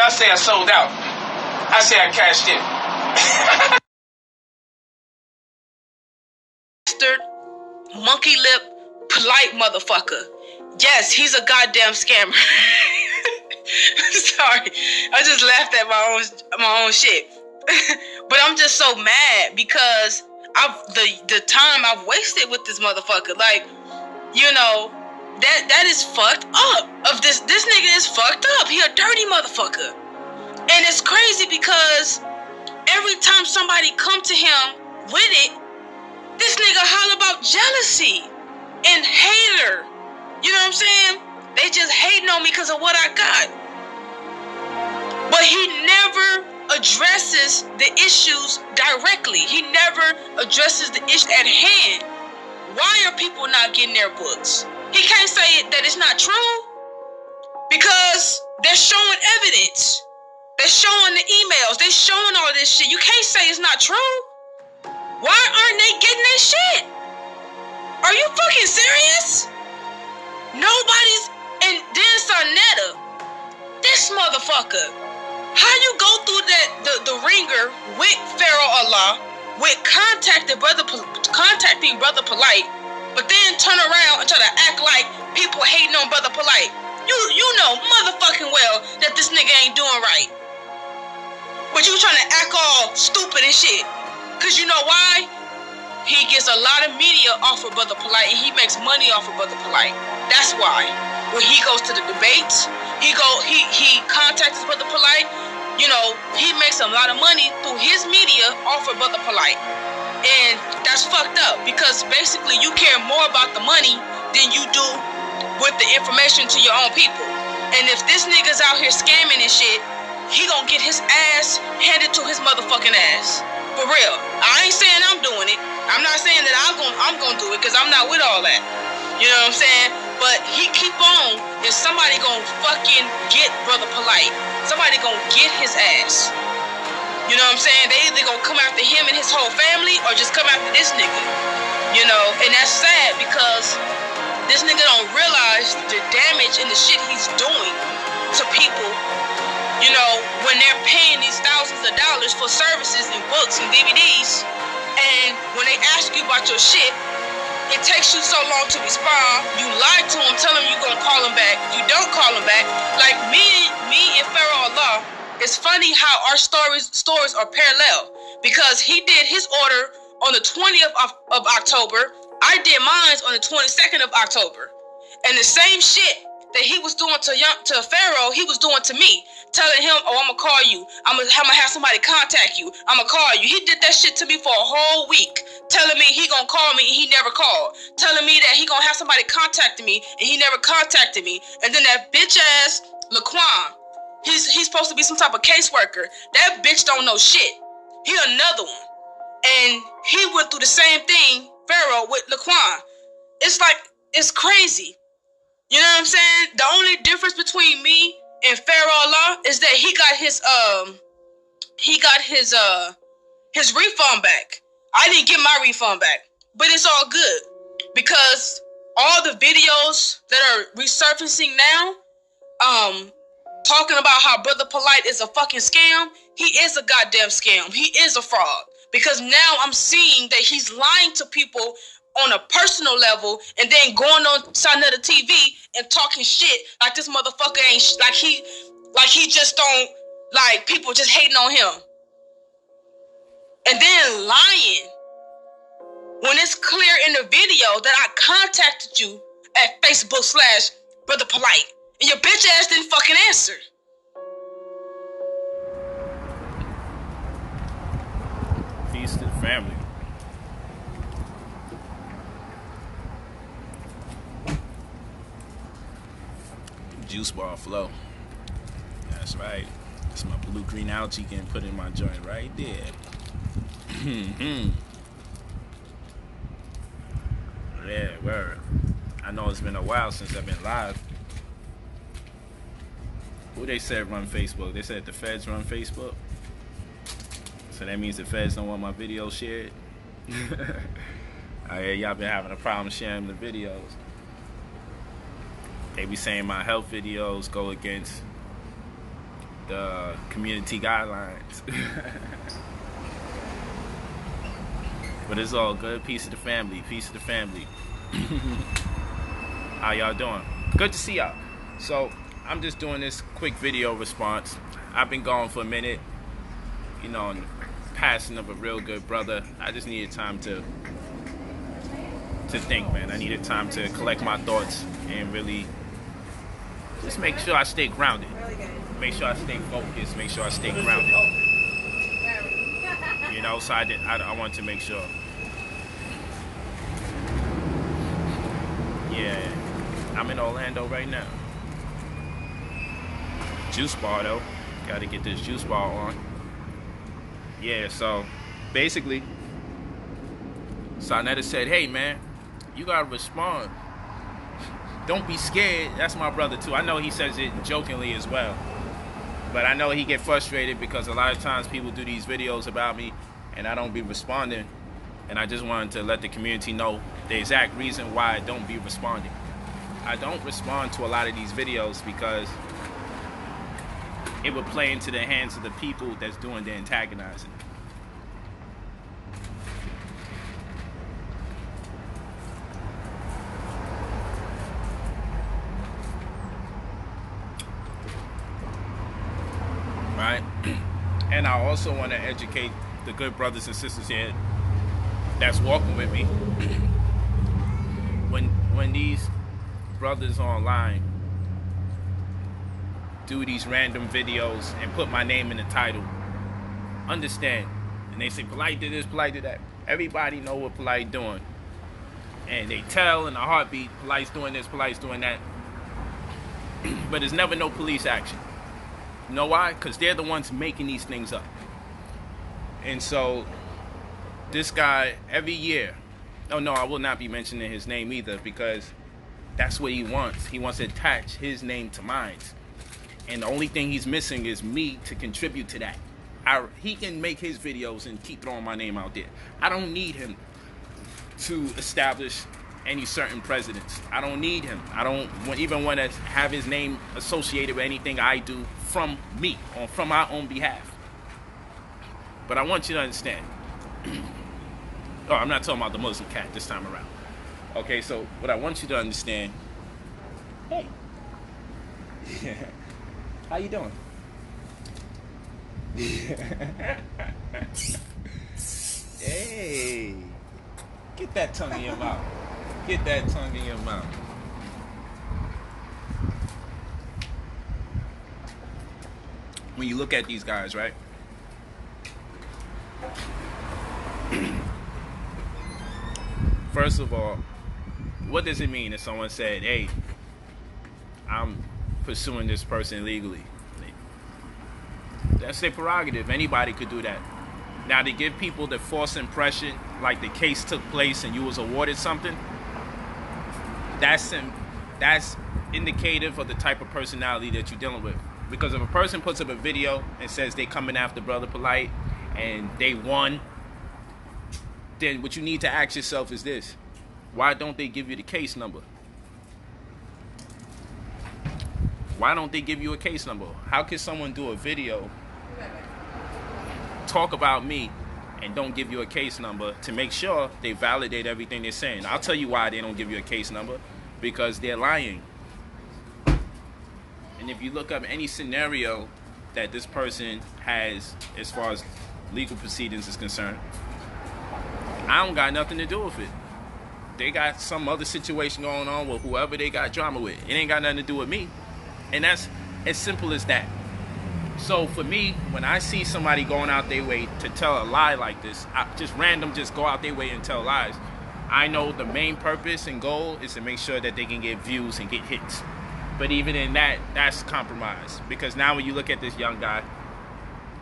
I say I sold out. I say I cashed in. Monkey lip, polite motherfucker. Yes, he's a goddamn scammer. Sorry, I just laughed at my own shit. But I'm just so mad because the time I've wasted with this motherfucker. Like, you know, that is fucked up. This nigga is fucked up. He a dirty motherfucker. And it's crazy because every time somebody come to him with it, this nigga holler about jealousy and hater. You know what I'm saying? They just hating on me because of what I got. But he never addresses the issues directly. He never addresses the issue at hand. Why are people not getting their books? He can't say that it's not true because they're showing evidence. They're showing the emails. They're showing all this shit. You can't say it's not true. Why aren't they getting their shit? Are you fucking serious? Nobody's. And then Sarnetta, this motherfucker. How you go through the ringer with Pharaoh Allah, with contacting Brother Polight, but then turn around and try to act like people hating on Brother Polight. You know motherfucking well that this nigga ain't doing right. But you trying to act all stupid and shit. Cause you know why? He gets a lot of media off of Brother Polight and he makes money off of Brother Polight. That's why. When he goes to the debates, he contacts Brother Polight. You know, he makes a lot of money through his media off of Brother Polight. And that's fucked up because basically you care more about the money than you do with the information to your own people. And if this nigga's out here scamming and shit, he gonna get his ass handed to his motherfucking ass. For real. I ain't saying I'm doing it. I'm not saying that I'm gonna do it because I'm not with all that. You know what I'm saying? But he keep on, and somebody gonna fucking get Brother Polight. Somebody gonna get his ass. You know what I'm saying? They either gonna come after him and his whole family or just come after this nigga. You know? And that's sad because this nigga don't realize the damage and the shit he's doing to people. You know, when they're paying these thousands of dollars for services and books and DVDs, and when they ask you about your shit, it takes you so long to respond. You lie to them, tell them you're gonna call them back. You don't call them back. Like me and Pharaoh Allah, it's funny how our stories are parallel because he did his order on the 20th of October. I did mine on the 22nd of October, and the same shit that he was doing to Pharaoh, he was doing to me. Telling him, oh, I'm gonna call you. I'm gonna have somebody contact you. I'm gonna call you. He did that shit to me for a whole week. Telling me he gonna call me and he never called. Telling me that he gonna have somebody contacting me and he never contacted me. And then that bitch ass Laquan, he's supposed to be some type of caseworker. That bitch don't know shit. He another one. And he went through the same thing, Pharaoh, with Laquan. It's like, it's crazy. You know what I'm saying? The only difference between me and Pharaoh Allah is that he got his refund back. I didn't get my refund back, but it's all good because all the videos that are resurfacing now, talking about how Brother Polight is a fucking scam. He is a goddamn scam. He is a fraud because now I'm seeing that he's lying to people on a personal level and then going on Sarnetta TV and talking shit like this motherfucker ain't like he just don't like people just hating on him. And then lying when it's clear in the video that I contacted you at Facebook/Brother Polight and your bitch ass didn't fucking answer. Peace to the family. Juice bar flow. That's right. That's my blue green algae getting put in my joint right there. Yeah, word. I know it's been a while since I've been live. Who they said run Facebook? They said the feds run Facebook. So that means the feds don't want my videos shared. I hear y'all been having a problem sharing the videos. They be saying my health videos go against the community guidelines. But it's all good. Peace of the family. Peace of the family. How y'all doing? Good to see y'all. So I'm just doing this quick video response. I've been gone for a minute, you know, in the passing of a real good brother. I just needed time to think, man. I needed time to collect my thoughts and really just make sure I stay grounded. Make sure I stay focused. Make sure I stay grounded. You know, so I want to make sure. Yeah, I'm in Orlando right now. Juice bar though. Got to get this juice bar on. Yeah, so basically, Sonetta said, hey man, you gotta respond. Don't be scared. That's my brother too. I know he says it jokingly as well. But I know he get frustrated because a lot of times people do these videos about me and I don't be responding. And I just wanted to let the community know the exact reason why I don't be responding. I don't respond to a lot of these videos because it would play into the hands of the people that's doing the antagonizing. Right? And I also want to educate the good brothers and sisters here that's walking with me. When these brothers online do these random videos and put my name in the title, understand, and they say Polight did this, Polight did that. Everybody know what Polight doing, and they tell in a heartbeat Polight's doing this, Polight's doing that. But there's never no police action. You know why? Because they're the ones making these things up. And so this guy, every year, oh no, I will not be mentioning his name either, because that's what he wants. He wants to attach his name to mine. And the only thing he's missing is me to contribute to that. He can make his videos and keep throwing my name out there. I don't need him to establish any certain presidents. I don't need him. I don't even want to have his name associated with anything I do from me, or from my own behalf. But I want you to understand. Oh, I'm not talking about the Muslim cat this time around. Okay, so what I want you to understand. Hey. How you doing? Hey. Get that tongue in your mouth. Get that tongue in your mouth. When you look at these guys, right? First of all, what does it mean if someone said, hey, I'm pursuing this person legally? That's their prerogative. Anybody could do that. Now, to give people the false impression, like the case took place and you was awarded something, that's indicative of the type of personality that you're dealing with. Because if a person puts up a video and says they coming after Brother Polight and they won, then what you need to ask yourself is this: why don't they give you the case number? Why don't they give you a case number? How can someone do a video, talk about me, and don't give you a case number to make sure they validate everything they're saying? I'll tell you why they don't give you a case number. Because they're lying. And if you look up any scenario that this person has as far as legal proceedings is concerned, I don't got nothing to do with it. They got some other situation going on with whoever they got drama with. It ain't got nothing to do with me. And that's as simple as that. So for me, when I see somebody going out their way to tell a lie like this, just go out their way and tell lies, I know the main purpose and goal is to make sure that they can get views and get hits. But even in that, that's compromise. Because now when you look at this young guy,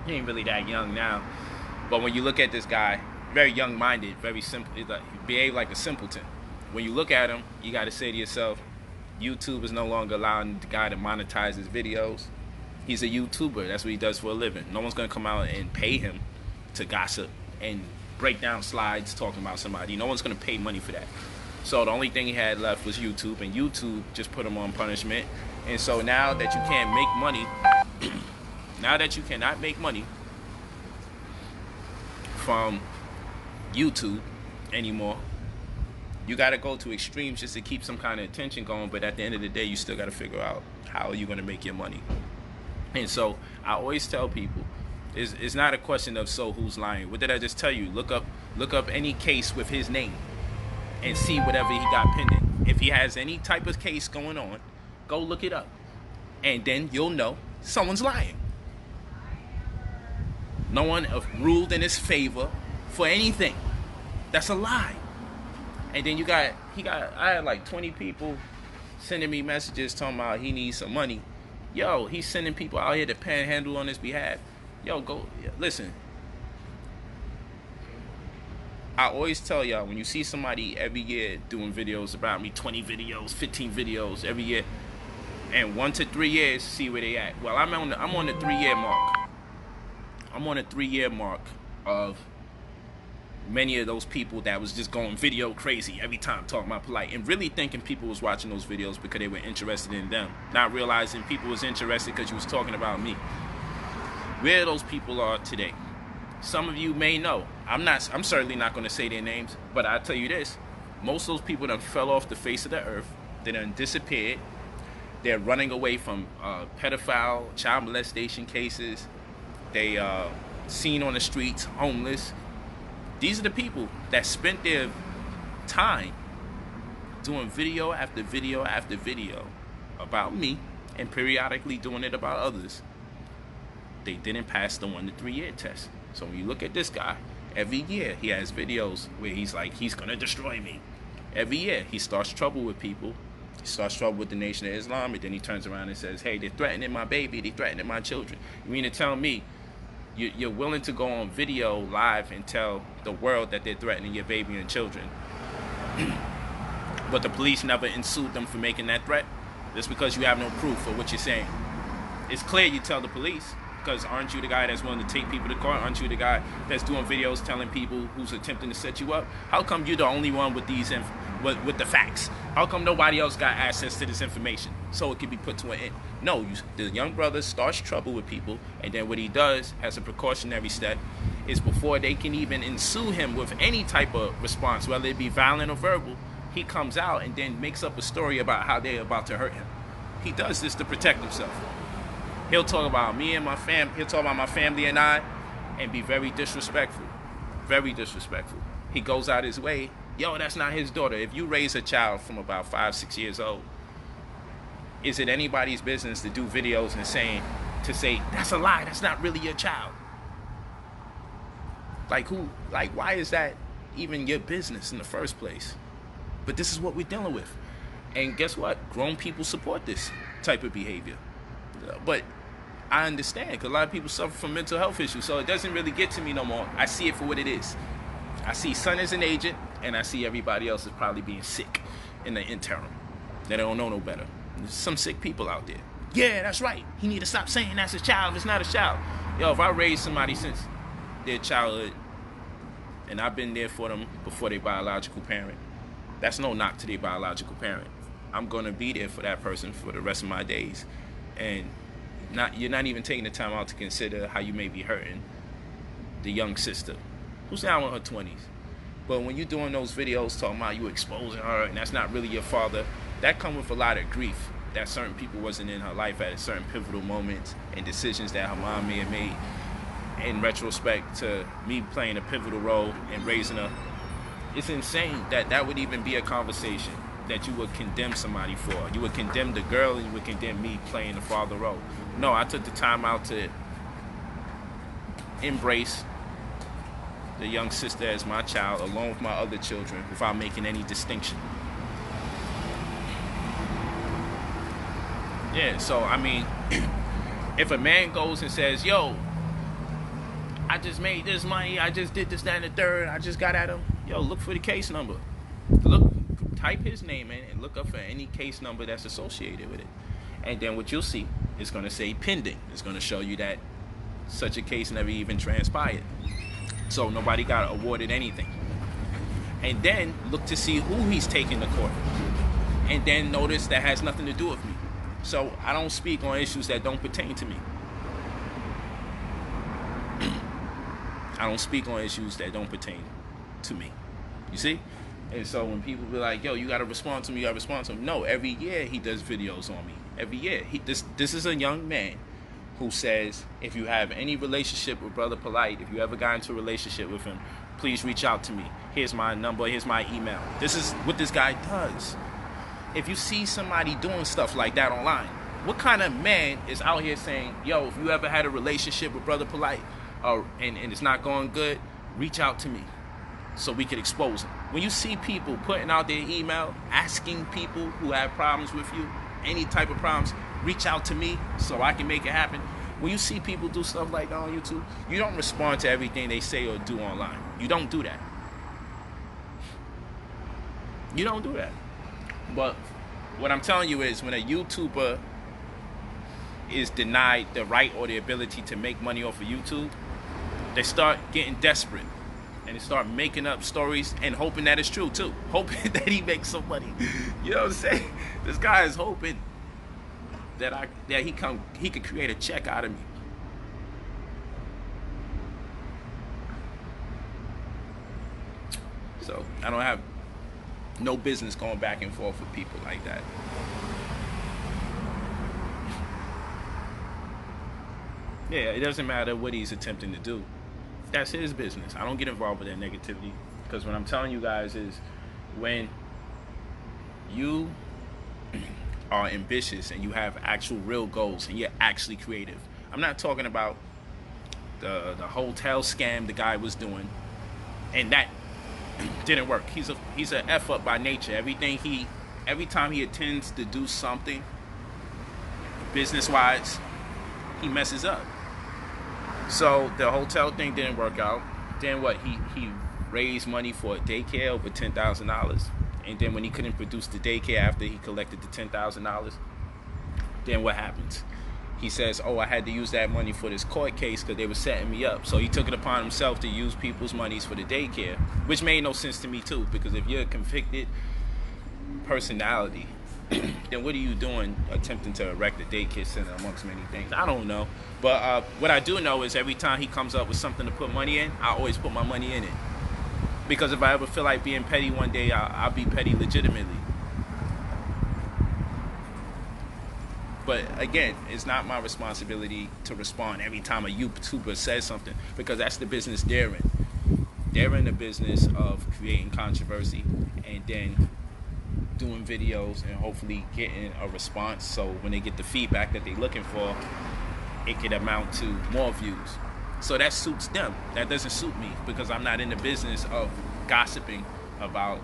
he ain't really that young now, but when you look at this guy, very young-minded, very simple, he behave like a simpleton. When you look at him, you got to say to yourself, YouTube is no longer allowing the guy to monetize his videos. He's a YouTuber. That's what he does for a living. No one's going to come out and pay him to gossip and break down slides talking about somebody. No one's going to pay money for that. So the only thing he had left was YouTube, and YouTube just put him on punishment. And so now that you can't make money, Now that you cannot make money from YouTube anymore, you got to go to extremes just to keep some kind of attention going. But at the end of the day, you still got to figure out how are you going to make your money. And so I always tell people, it's not a question of so who's lying. What did I just tell you? Look up any case with his name and see whatever he got pending. If he has any type of case going on, go look it up, and then you'll know someone's lying. No one ruled in his favor for anything. That's a lie. And then I had like 20 people sending me messages talking about he needs some money. Yo, he's sending people out here to panhandle on his behalf. Yo, go, listen. I always tell y'all, when you see somebody every year doing videos about me, 20 videos, 15 videos every year, and 1 to 3 years, see where they at. Well, I'm on the 3-year mark. I'm on a 3-year mark of many of those people that was just going video crazy every time talking about Polight, and really thinking people was watching those videos because they were interested in them, not realizing people was interested because you was talking about me. Where those people are today, some of you may know. I'm certainly not going to say their names, but I'll tell you this: most of those people that fell off the face of the earth, they done disappeared. They're running away from pedophile, child molestation cases. They seen on the streets, homeless. These are the people that spent their time doing video after video after video about me, and periodically doing it about others. They didn't pass the 1 to 3 year test. So when you look at this guy, every year he has videos where he's like, he's gonna destroy me. Every year he starts trouble with people. He starts trouble with the Nation of Islam, and then he turns around and says, hey, they're threatening my baby, they're threatening my children. You mean to tell me you're willing to go on video live and tell the world that they're threatening your baby and children, but the police never ensued them for making that threat? Just because you have no proof of what you're saying. It's clear you tell the police, because aren't you the guy that's willing to take people to court? Aren't you the guy that's doing videos telling people who's attempting to set you up? How come you're the only one with these with the facts? How come nobody else got access to this information so it can be put to an end? No, the young brother starts trouble with people, and then what he does as a precautionary step is, before they can even ensue him with any type of response, whether it be violent or verbal, he comes out and then makes up a story about how they're about to hurt him. He does this to protect himself. He'll talk about me and my family. He'll talk about my family and I, and be very disrespectful. Very disrespectful. He goes out his way. Yo, that's not his daughter. If you raise a child from about 5, 6 years old, is it anybody's business to do videos and say that's a lie, that's not really your child? Like why is that even your business in the first place? But this is what we're dealing with. And guess what? Grown people support this type of behavior. But I understand, because a lot of people suffer from mental health issues, so it doesn't really get to me no more. I see it for what it is. I see son as an agent, and I see everybody else is probably being sick in the interim. They don't know no better. There's some sick people out there. Yeah, that's right. He need to stop saying that's his child if it's not a child. Yo, if I raise somebody since their childhood, and I've been there for them before their biological parent, that's no knock to their biological parent. I'm going to be there for that person for the rest of my days. And you're not even taking the time out to consider how you may be hurting the young sister who's now in her 20s. But when you're doing those videos talking about you exposing her and that's not really your father, that comes with a lot of grief that certain people wasn't in her life at a certain pivotal moments, and decisions that her mom may have made in retrospect to me playing a pivotal role in raising her. It's insane that would even be a conversation that you would condemn somebody for. You would condemn the girl, and you would condemn me playing the father role. No, I took the time out to embrace the young sister as my child, along with my other children, without making any distinction. Yeah, so I mean, if a man goes and says, yo, I just made this money, I just did this, that, and the third, I just got at him, yo, look for the case number. Type his name in and look up for any case number that's associated with it. And then what you'll see is going to say pending. It's going to show you that such a case never even transpired. So nobody got awarded anything. And then look to see who he's taking to court. And then notice that has nothing to do with me. So I don't speak on issues that don't pertain to me. I don't speak on issues that don't pertain to me. You see? And so when people be like, yo, you gotta respond to me, you gotta respond to him. No, every year he does videos on me. Every year. This is a young man who says, if you have any relationship with Brother Polight, if you ever got into a relationship with him, please reach out to me. Here's my number, here's my email. This is what this guy does. If you see somebody doing stuff like that online, what kind of man is out here saying, yo, if you ever had a relationship with Brother Polight and it's not going good, reach out to me so we could expose them. When you see people putting out their email, asking people who have problems with you, any type of problems, reach out to me so I can make it happen. When you see people do stuff like that on YouTube, you don't respond to everything they say or do online. You don't do that. You don't do that. But what I'm telling you is, when a YouTuber is denied the right or the ability to make money off of YouTube, they start getting desperate and they start making up stories and hoping that it's true too. Hoping that he makes some money. You know what I'm saying? This guy is hoping that he could create a check out of me. So I don't have no business going back and forth with people like that. Yeah, it doesn't matter what he's attempting to do. That's his business. I don't get involved with that negativity, because what I'm telling you guys is, when you are ambitious and you have actual real goals and you're actually creative. I'm not talking about the hotel scam the guy was doing, and that didn't work. He's a F up by nature. Every time he attempts to do something business wise, he messes up. So the hotel thing didn't work out. Then what? He raised money for a daycare over $10,000. And then when he couldn't produce the daycare after he collected the $10,000, then what happens? He says, oh, I had to use that money for this court case because they were setting me up. So he took it upon himself to use people's monies for the daycare, which made no sense to me too, because if you're a convicted personality, then what are you doing attempting to erect a daycare center amongst many things? I don't know. But what I do know is, every time he comes up with something to put money in, I always put my money in it. Because if I ever feel like being petty one day, I'll be petty legitimately. But again, it's not my responsibility to respond every time a YouTuber says something, because that's the business they're in. They're in the business of creating controversy and then doing videos and hopefully getting a response, so when they get the feedback that they're looking for, it could amount to more views. So that suits them. That doesn't suit me, because I'm not in the business of gossiping about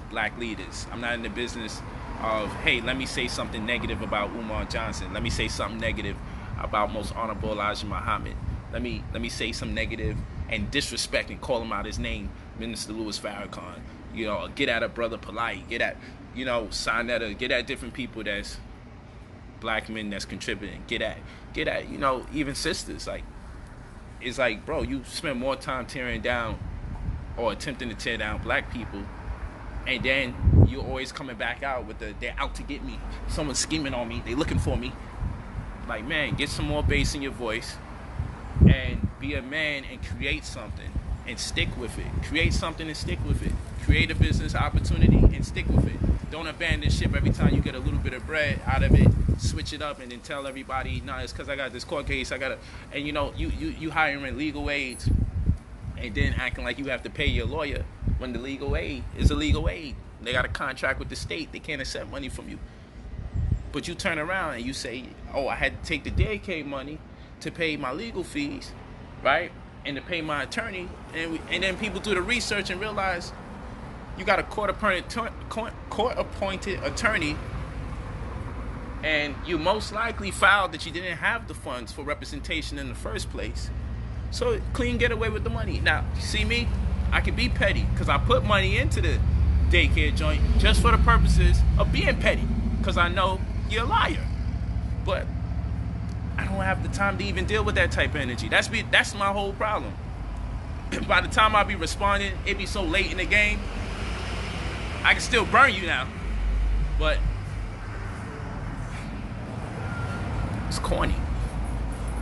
black leaders. I'm not in the business of, hey, let me say something negative about Umar Johnson. Let me say something negative about Most Honorable Elijah Muhammad. Let me say some negative and disrespect and call him out his name, Minister Louis Farrakhan. You know, get at a Brother Polight. Get at, Sinetta. Get at different people that's black men that's contributing. Get at, even sisters. Like, it's like, bro, you spend more time tearing down or attempting to tear down black people, and then you're always coming back out with they're out to get me. Someone's scheming on me. They looking for me. Like, man, get some more bass in your voice and be a man and create something and stick with it. Create something and stick with it. Create a business opportunity and stick with it. Don't abandon ship every time you get a little bit of bread out of it. Switch it up and then tell everybody, nah, it's because I got this court case. And you hiring legal aids and then acting like you have to pay your lawyer when the legal aid is a legal aid. They got a contract with the state. They can't accept money from you. But you turn around and you say, oh, I had to take the daycare money to pay my legal fees, right? And to pay my attorney. And then people do the research and realize you got a court-appointed attorney, and you most likely filed that you didn't have the funds for representation in the first place. So clean get away with the money. Now, see me? I can be petty because I put money into the daycare joint just for the purposes of being petty, because I know you're a liar. But I don't have the time to even deal with that type of energy. That's my whole problem. By the time I be responding, it be so late in the game. I can still burn you now, but it's corny.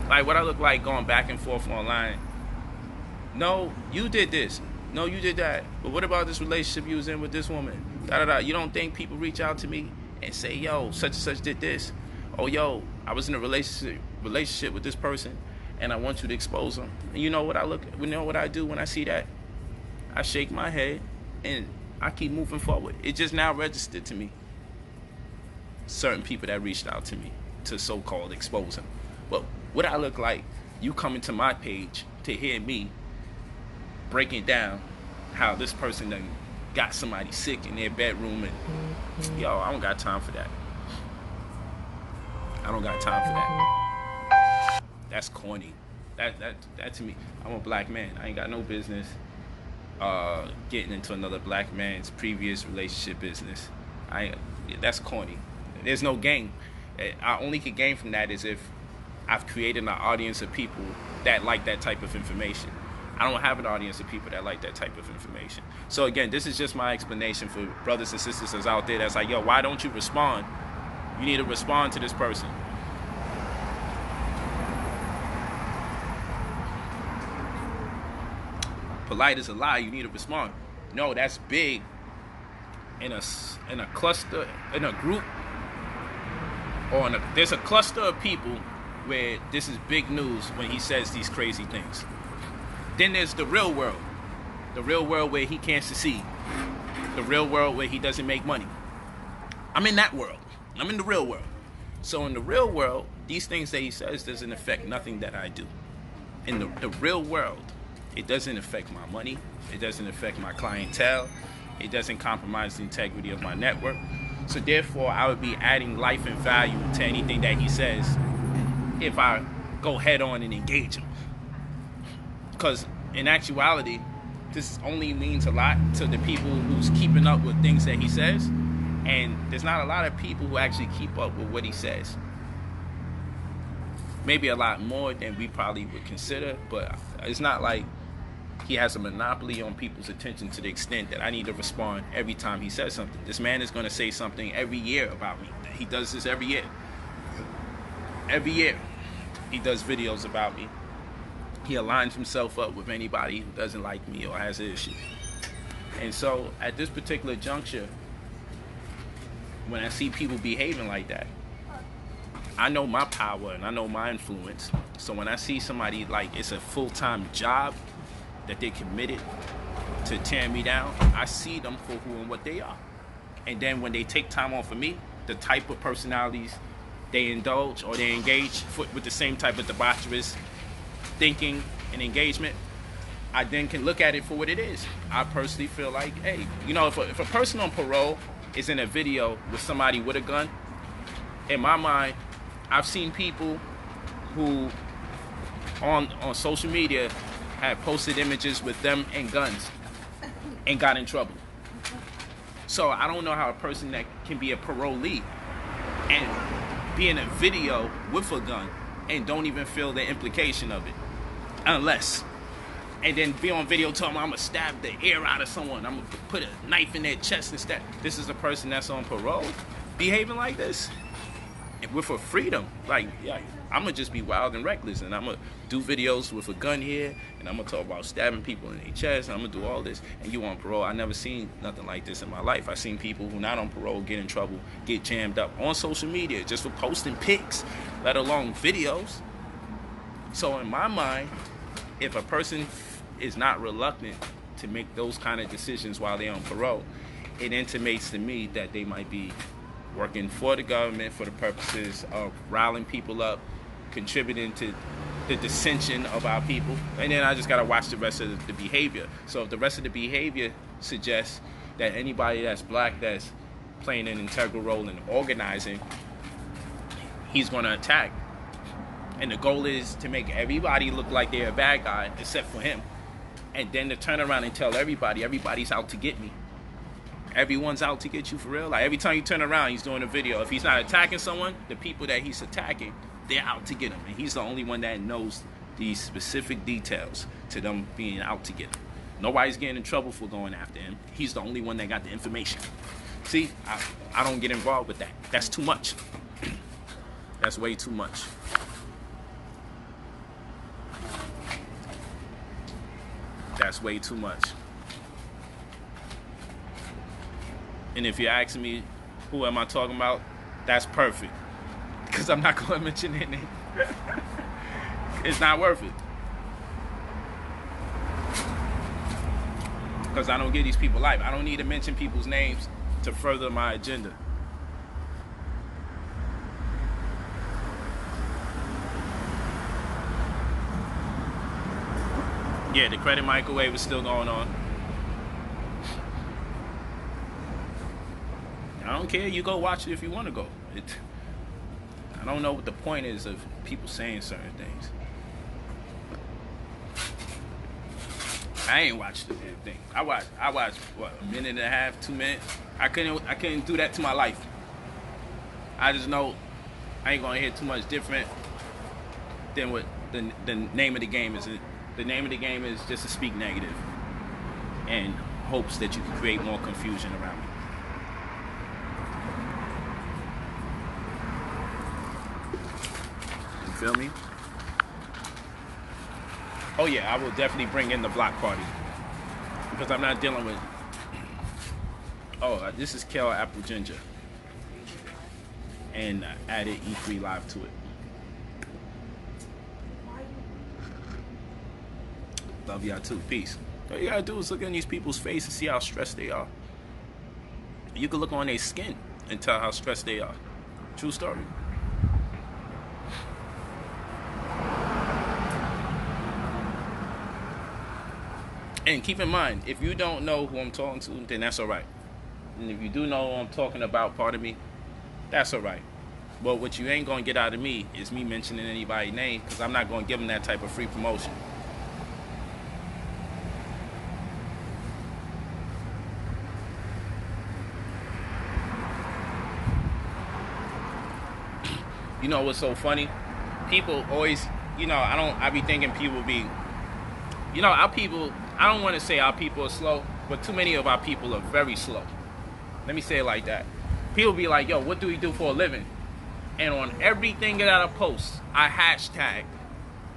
Like, what I look like going back and forth online No, you did this. No, you did that. But what about this relationship you was in with this woman? Da da da. You don't think people reach out to me and say, yo, such and such did this? Oh, yo, I was in a relationship with this person, and I want you to expose them. And you know what I do when I see that? I shake my head and I keep moving forward. It just now registered to me. Certain people that reached out to me to so-called expose them. But what I look like, you coming to my page to hear me breaking down how this person done got somebody sick in their bedroom, and yo, I don't got time for that. I don't got time for that. That's corny. That to me, I'm a black man. I ain't got no business getting into another black man's previous relationship business. That's corny. There's no gain. I only could gain from that is if I've created an audience of people that like that type of information. I don't have an audience of people that like that type of information. So again, this is just my explanation for brothers and sisters that's out there that's like, yo, why don't you respond? You need to respond to this person. Polight is a lie. You need to respond. No, that's big in a cluster, in a group, or there's a cluster of people where this is big news when he says these crazy things. Then there's the real world where he can't succeed, the real world where he doesn't make money. I'm in that world. I'm in the real world. So in the real world, these things that he says doesn't affect nothing that I do. In the real world, it doesn't affect my money. It doesn't affect my clientele. It doesn't compromise the integrity of my network. So therefore, I would be adding life and value to anything that he says if I go head on and engage him. Because in actuality, this only means a lot to the people who's keeping up with things that he says. And there's not a lot of people who actually keep up with what he says. Maybe a lot more than we probably would consider, but it's not like he has a monopoly on people's attention to the extent that I need to respond every time he says something. This man is going to say something every year about me. He does this every year. Every year he does videos about me. He aligns himself up with anybody who doesn't like me or has an issue. And so at this particular juncture, when I see people behaving like that, I know my power and I know my influence. So when I see somebody like it's a full-time job that they're committed to tearing me down, I see them for who and what they are. And then when they take time off of me, the type of personalities they indulge or they engage with the same type of debaucherous thinking and engagement, I then can look at it for what it is. I personally feel like, hey, you know, if a person on parole is in a video with somebody with a gun, in my mind, I've seen people who on social media have posted images with them and guns and got in trouble. So I don't know how a person that can be a parolee and be in a video with a gun and don't even feel the implication of it, unless, and then be on video telling them I'm gonna stab the air out of someone, I'm gonna put a knife in their chest and stab. This is a person that's on parole behaving like this with a freedom. Like, yeah, I'm gonna just be wild and reckless, and I'm gonna do videos with a gun here, and I'm gonna talk about stabbing people in their chest, and I'm gonna do all this, and you on parole. I never seen nothing like this in my life. I seen people who not on parole get in trouble, get jammed up on social media just for posting pics, let alone videos. So in my mind, if a person is not reluctant to make those kind of decisions while they're on parole, it intimates to me that they might be working for the government for the purposes of riling people up, contributing to the dissension of our people. And then I just gotta watch the rest of the behavior. So if the rest of the behavior suggests that anybody that's black that's playing an integral role in organizing, he's gonna attack. And the goal is to make everybody look like they're a bad guy except for him. And then to turn around and tell everybody's out to get me. Everyone's out to get you for real. Like every time you turn around, he's doing a video. If he's not attacking someone, the people that he's attacking, they're out to get him. And he's the only one that knows these specific details to them being out to get him. Nobody's getting in trouble for going after him. He's the only one that got the information. See, I don't get involved with that. That's too much. That's way too much. That's way too much. And if you're asking me, who am I talking about? That's perfect. Because I'm not going to mention their name. It's not worth it. Because I don't give these people life. I don't need to mention people's names to further my agenda. Yeah, the credit microwave is still going on. I don't care. You go watch it if you want to go. I don't know what the point is of people saying certain things. I ain't watched the damn thing. I watched what, a minute and a half, 2 minutes. I couldn't do that to my life. I just know I ain't gonna hear too much different than what the name of the game is. The name of the game is just to speak negative and hopes that you can create more confusion around me. You feel me? Oh yeah, I will definitely bring in the block party because I'm not dealing with. Oh, this is kale, apple, ginger, and added E3 live to it. Love y'all too. Peace. All you gotta do is look in these people's face and see how stressed they are. You can look on their skin and tell how stressed they are. True story. And keep in mind, if you don't know who I'm talking to, then that's alright. And if you do know who I'm talking about, pardon me, that's alright. But what you ain't gonna get out of me is me mentioning anybody's name, because I'm not gonna give them that type of free promotion. You know what's so funny? People always, I be thinking people be, our people, I don't want to say our people are slow, but too many of our people are very slow. Let me say it like that. People be like, yo, what do we do for a living? And on everything that I post, I hashtag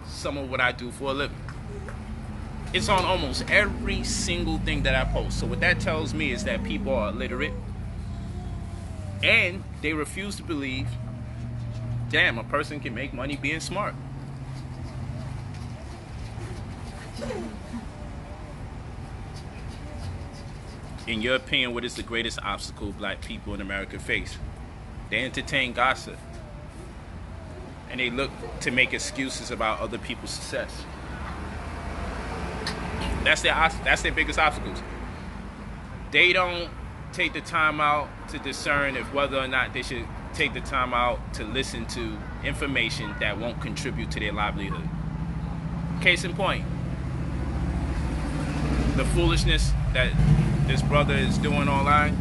some of what I do for a living. It's on almost every single thing that I post. So what that tells me is that people are illiterate and they refuse to believe, damn, a person can make money being smart. In your opinion, what is the greatest obstacle black people in America face? They entertain gossip. And they look to make excuses about other people's success. That's their biggest obstacles. They don't take the time out to discern if whether or not they should take the time out to listen to information that won't contribute to their livelihood. Case in point, the foolishness that this brother is doing online,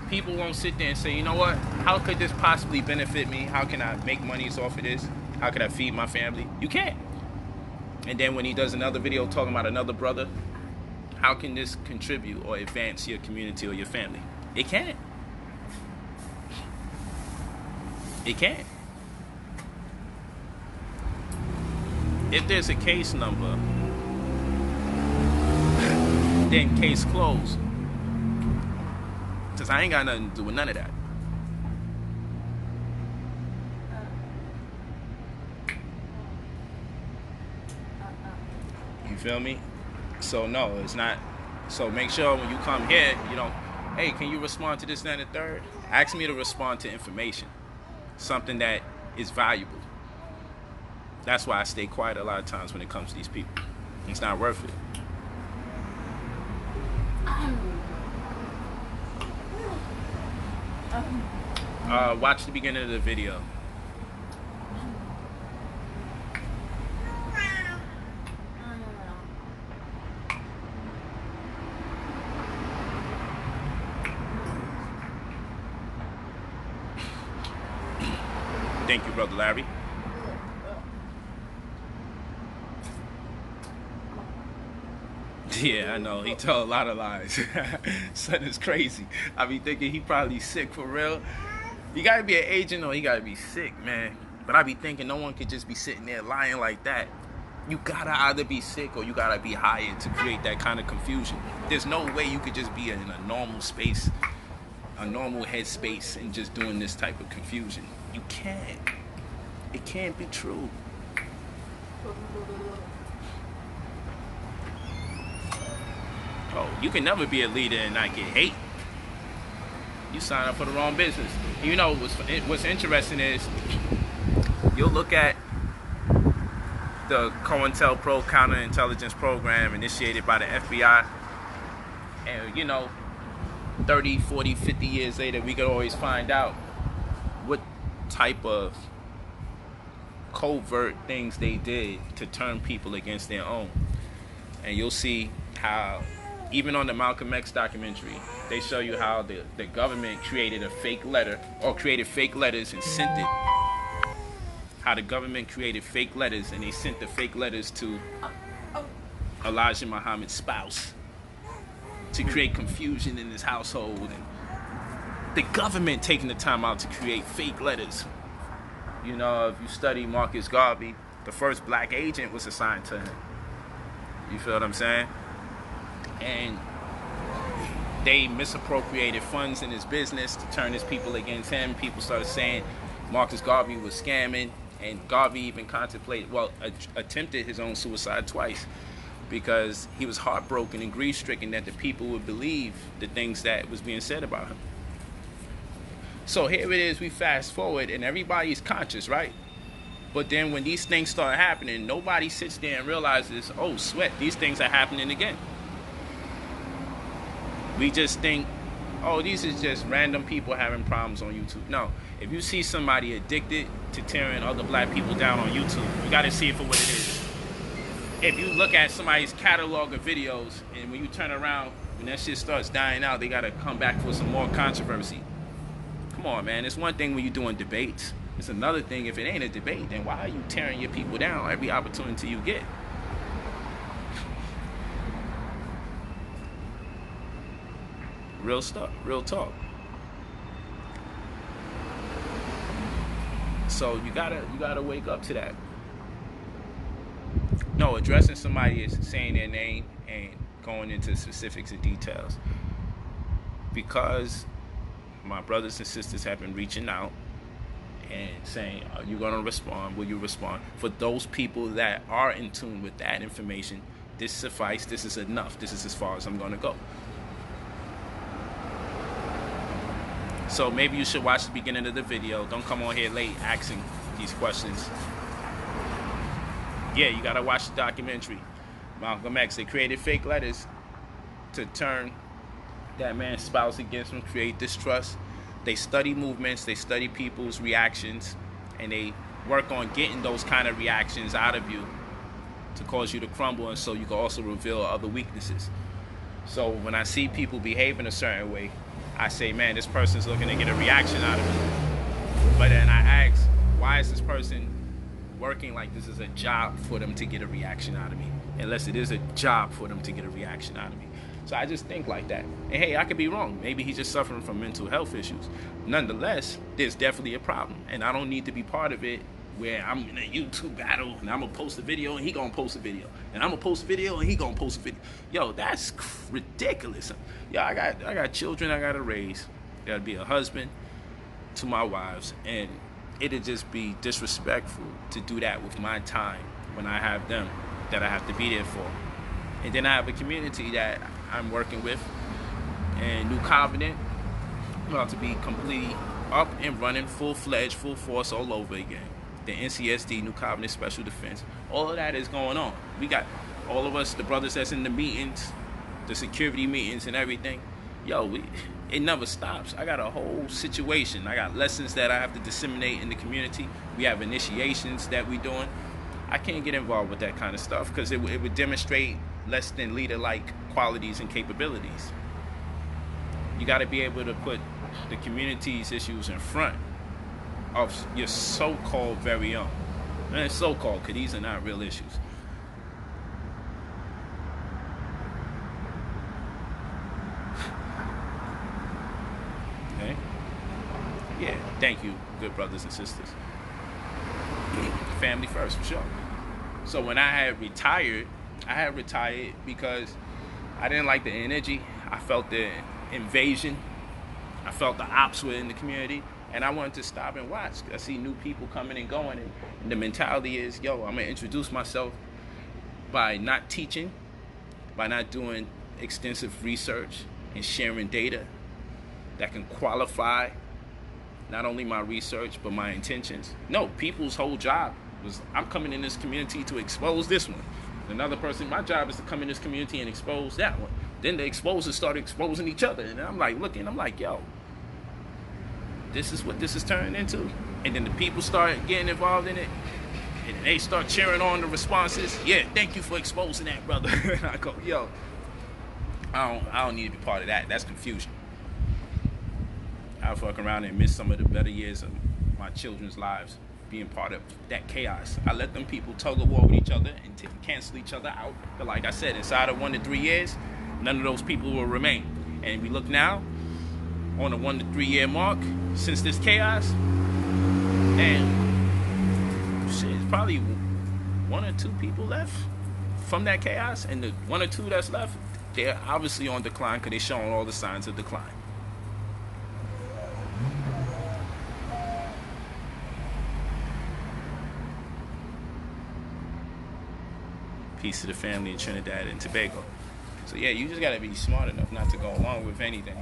people won't sit there and say, you know what, how could this possibly benefit me? How can I make monies off of this? How can I feed my family? You can't. And then when he does another video talking about another brother, how can this contribute or advance your community or your family? It can't. It can't. If there's a case number, then case closed. Because I ain't got nothing to do with none of that. You feel me? So no, it's not. So make sure when you come here, you don't, hey, can you respond to this, that, and the third? Ask me to respond to information. Something that is valuable. That's why I stay quiet a lot of times when it comes to these people. It's not worth it. Watch the beginning of the video. Thank you, Brother Larry. Yeah, I know. He told a lot of lies. Son is crazy. I be thinking he probably sick for real. You gotta be an agent or you gotta be sick, man. But I be thinking no one could just be sitting there lying like that. You gotta either be sick or you gotta be hired to create that kind of confusion. There's no way you could just be in a normal space, a normal headspace, and just doing this type of confusion. You can't. It can't be true. Oh, you can never be a leader and not get hate. You sign up for the wrong business. You know what's interesting is you'll look at the COINTELPRO counterintelligence program initiated by the FBI, and you know, 30, 40, 50 years later, we could always find out what type of covert things they did to turn people against their own. And you'll see how, even on the Malcolm X documentary, they show you how the government created a fake letter, or created fake letters and sent it. How the government created fake letters and they sent the fake letters to Elijah Muhammad's spouse to create confusion in his household. And the government taking the time out to create fake letters. You know, if you study Marcus Garvey, the first black agent was assigned to him. You feel what I'm saying? And they misappropriated funds in his business to turn his people against him. People started saying Marcus Garvey was scamming, and Garvey even attempted his own suicide twice because he was heartbroken and grief-stricken that the people would believe the things that was being said about him. So here it is, we fast forward, and everybody's conscious, right? But then when these things start happening, nobody sits there and realizes, oh, sweat, these things are happening again. We just think, oh, these is just random people having problems on YouTube. No, if you see somebody addicted to tearing other black people down on YouTube, you got to see it for what it is. If you look at somebody's catalog of videos, and when you turn around, when that shit starts dying out, they got to come back for some more controversy. Come on, man. It's one thing when you're doing debates. It's another thing if it ain't a debate. Then why are you tearing your people down every opportunity you get? Real stuff, real talk. So you gotta wake up to that. No, addressing somebody is saying their name and going into specifics and details. Because my brothers and sisters have been reaching out and saying, are you gonna respond? Will you respond? For those people that are in tune with that information, this suffice, this is enough, this is as far as I'm gonna go. So maybe you should watch the beginning of the video. Don't come on here late asking these questions. Yeah, you gotta watch the documentary. Malcolm X, they created fake letters to turn that man's spouse against him, create distrust. They study movements, they study people's reactions, and they work on getting those kind of reactions out of you to cause you to crumble, and so you can also reveal other weaknesses. So when I see people behave in a certain way, I say, man, this person's looking to get a reaction out of me. But then I ask, why is this person working like this is a job for them to get a reaction out of me? Unless it is a job for them to get a reaction out of me. So I just think like that. And hey, I could be wrong. Maybe he's just suffering from mental health issues. Nonetheless, there's definitely a problem. And I don't need to be part of it where I'm in a YouTube battle and I'm gonna post a video and he gonna post a video. And I'm gonna post a video and he gonna post a video. Yo, that's ridiculous. Yo, I got children I gotta raise. Gotta be a husband to my wives. And it'd just be disrespectful to do that with my time when I have them that I have to be there for. And then I have a community that I'm working with, and New Covenant, I'm about to be completely up and running, full-fledged, full force all over again. The NCSD, New Covenant Special Defense, all of that is going on. We got all of us, the brothers that's in the meetings, the security meetings and everything. Yo, it never stops. I got a whole situation. I got lessons that I have to disseminate in the community. We have initiations that we doing. I can't get involved with that kind of stuff because it would demonstrate less than leader-like qualities and capabilities. You got to be able to put the community's issues in front of your so-called very own. And it's so-called because these are not real issues. Okay? Yeah, thank you, good brothers and sisters. Family first, for sure. So when I had retired because I didn't like the energy. I felt the invasion. I felt the ops were in the community, and I wanted to stop and watch. I see new people coming and going, and the mentality is, yo, I'm gonna introduce myself by not teaching, by not doing extensive research and sharing data that can qualify not only my research but my intentions. No, people's whole job was, I'm coming in this community to expose this one. Another person, my job is to come in this community and expose that one. Then the exposers started exposing each other, and I'm like looking, I'm like, yo, this is what this is turning into. And then the people start getting involved in it, and they start cheering on the responses. Yeah, thank you for exposing that, brother. And I go, yo, I don't need to be part of that. That's confusion. I fuck around and miss some of the better years of my children's lives being part of that chaos. I let them people tug of war with each other and cancel each other out. But like I said, inside of 1 to 3 years, none of those people will remain. And we look now on the 1 to 3 year mark since this chaos, and shit, it's probably 1 or 2 people left from that chaos, and the 1 or 2 that's left, they're obviously on decline because they're showing all the signs of decline. Peace to the family in Trinidad and Tobago. So yeah, you just gotta be smart enough not to go along with anything.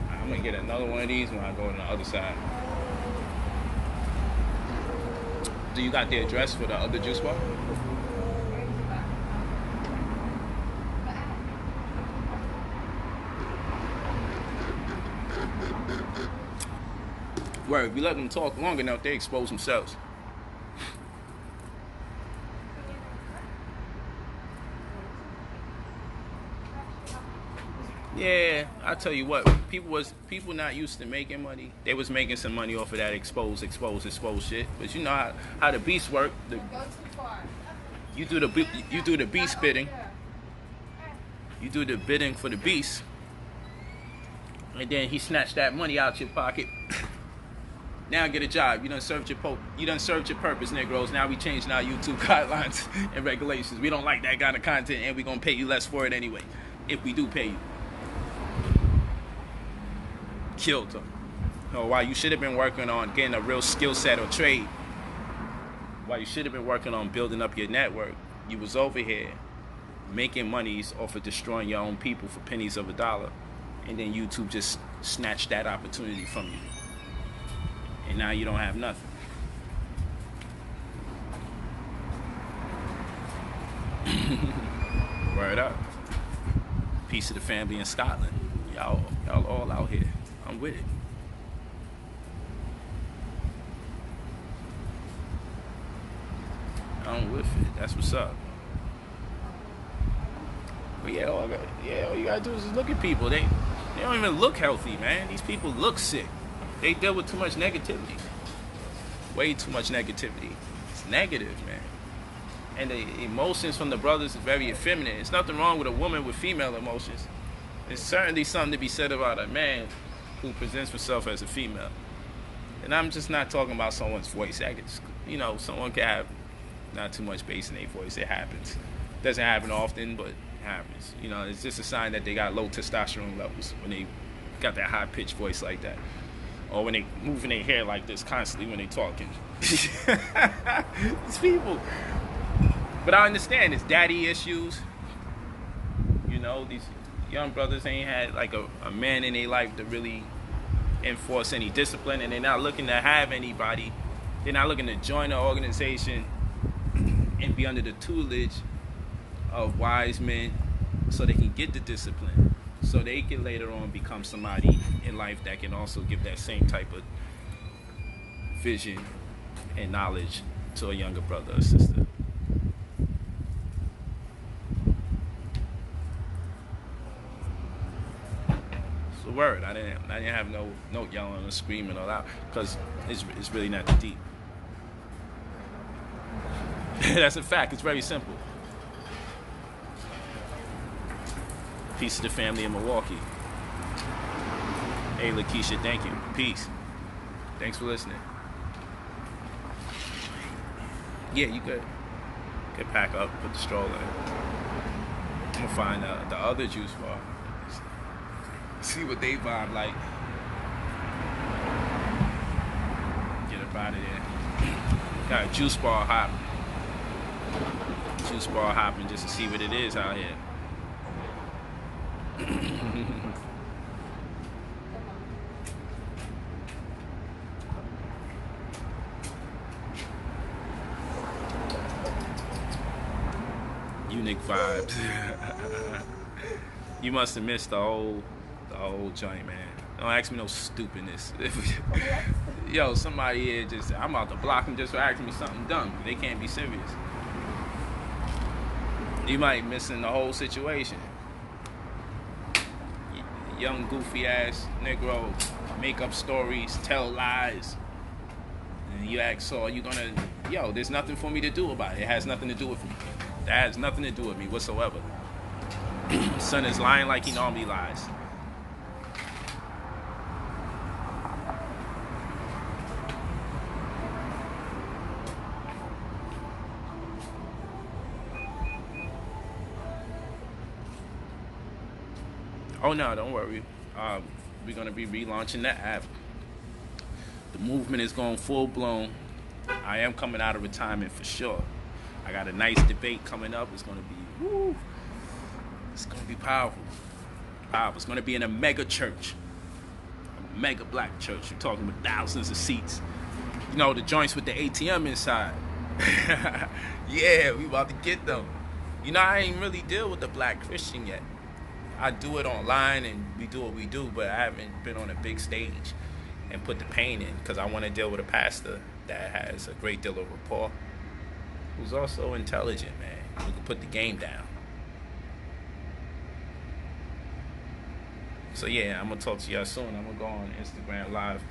I'm gonna get another one of these when I go to the other side. Do you got the address for the other juice bar? Where if we let them talk long enough, they expose themselves. Yeah, I tell you what, people not used to making money. They was making some money off of that expose shit. But you know how the beast work. You do the beast bidding. You do the bidding for the beast, and then he snatched that money out your pocket. Now get a job. You done served your purpose, Negroes. Now we changing our YouTube guidelines and regulations. We don't like that kind of content, and we gonna pay you less for it anyway, if we do pay you. Killed them. No, while you should have been working on getting a real skill set or trade, while you should have been working on building up your network, you was over here making monies off of destroying your own people for pennies of a dollar, and then YouTube just snatched that opportunity from you. And now you don't have nothing. Word up. Peace to the family in Scotland. Y'all all out here. I'm with it. I'm with it. That's what's up. But yeah, all you gotta do is just look at people. They don't even look healthy, man. These people look sick. They deal with too much negativity. Way too much negativity. It's negative, man. And the emotions from the brothers is very effeminate. It's nothing wrong with a woman with female emotions. There's certainly something to be said about a man who presents himself as a female. And I'm just not talking about someone's voice. Someone can have not too much bass in their voice. It happens. Doesn't happen often, but it happens. It's just a sign that they got low testosterone levels when they got that high-pitched voice like that. Or when they moving their hair like this constantly when they talking. These people. But I understand it's daddy issues. These young brothers ain't had like a man in their life to really enforce any discipline, and they're not looking to have anybody. They're not looking to join an organization and be under the tutelage of wise men so they can get the discipline, so they can later on become somebody in life that can also give that same type of vision and knowledge to a younger brother or sister. It's the word. I didn't have no yelling or screaming or that, because it's really not that deep. That's a fact. It's very simple. Peace to the family in Milwaukee. Hey, Lakeisha, thank you. Peace. Thanks for listening. Yeah, you could pack up, put the stroller in. I'm gonna find the other juice bar. See what they vibe like. Get up out of there. Got a juice bar hop. Juice bar hopping just to see what it is out here. Unique vibes. You must have missed the whole joint, man. Don't ask me no stupidness. Yo, somebody here I'm about to block them just for asking me something dumb. They can't be serious. You might missing the whole situation. Young goofy ass Negro, make up stories, tell lies. And you ask, so are you gonna, yo, there's nothing for me to do about it. It has nothing to do with me. That has nothing to do with me whatsoever. Son is lying like he normally lies. Oh no, don't worry. We're gonna be relaunching that app. The movement is going full blown. I am coming out of retirement for sure. I got a nice debate coming up. It's gonna be, woo, it's gonna be powerful. It's gonna be in a mega church, a mega black church. You're talking about thousands of seats. You know, the joints with the ATM inside. Yeah, we about to get them. You know, I ain't really deal with the black Christian yet. I do it online and we do what we do, but I haven't been on a big stage and put the pain in because I want to deal with a pastor that has a great deal of rapport, who's also intelligent, man, who can put the game down. So yeah, I'm gonna talk to y'all soon. I'm gonna go on Instagram Live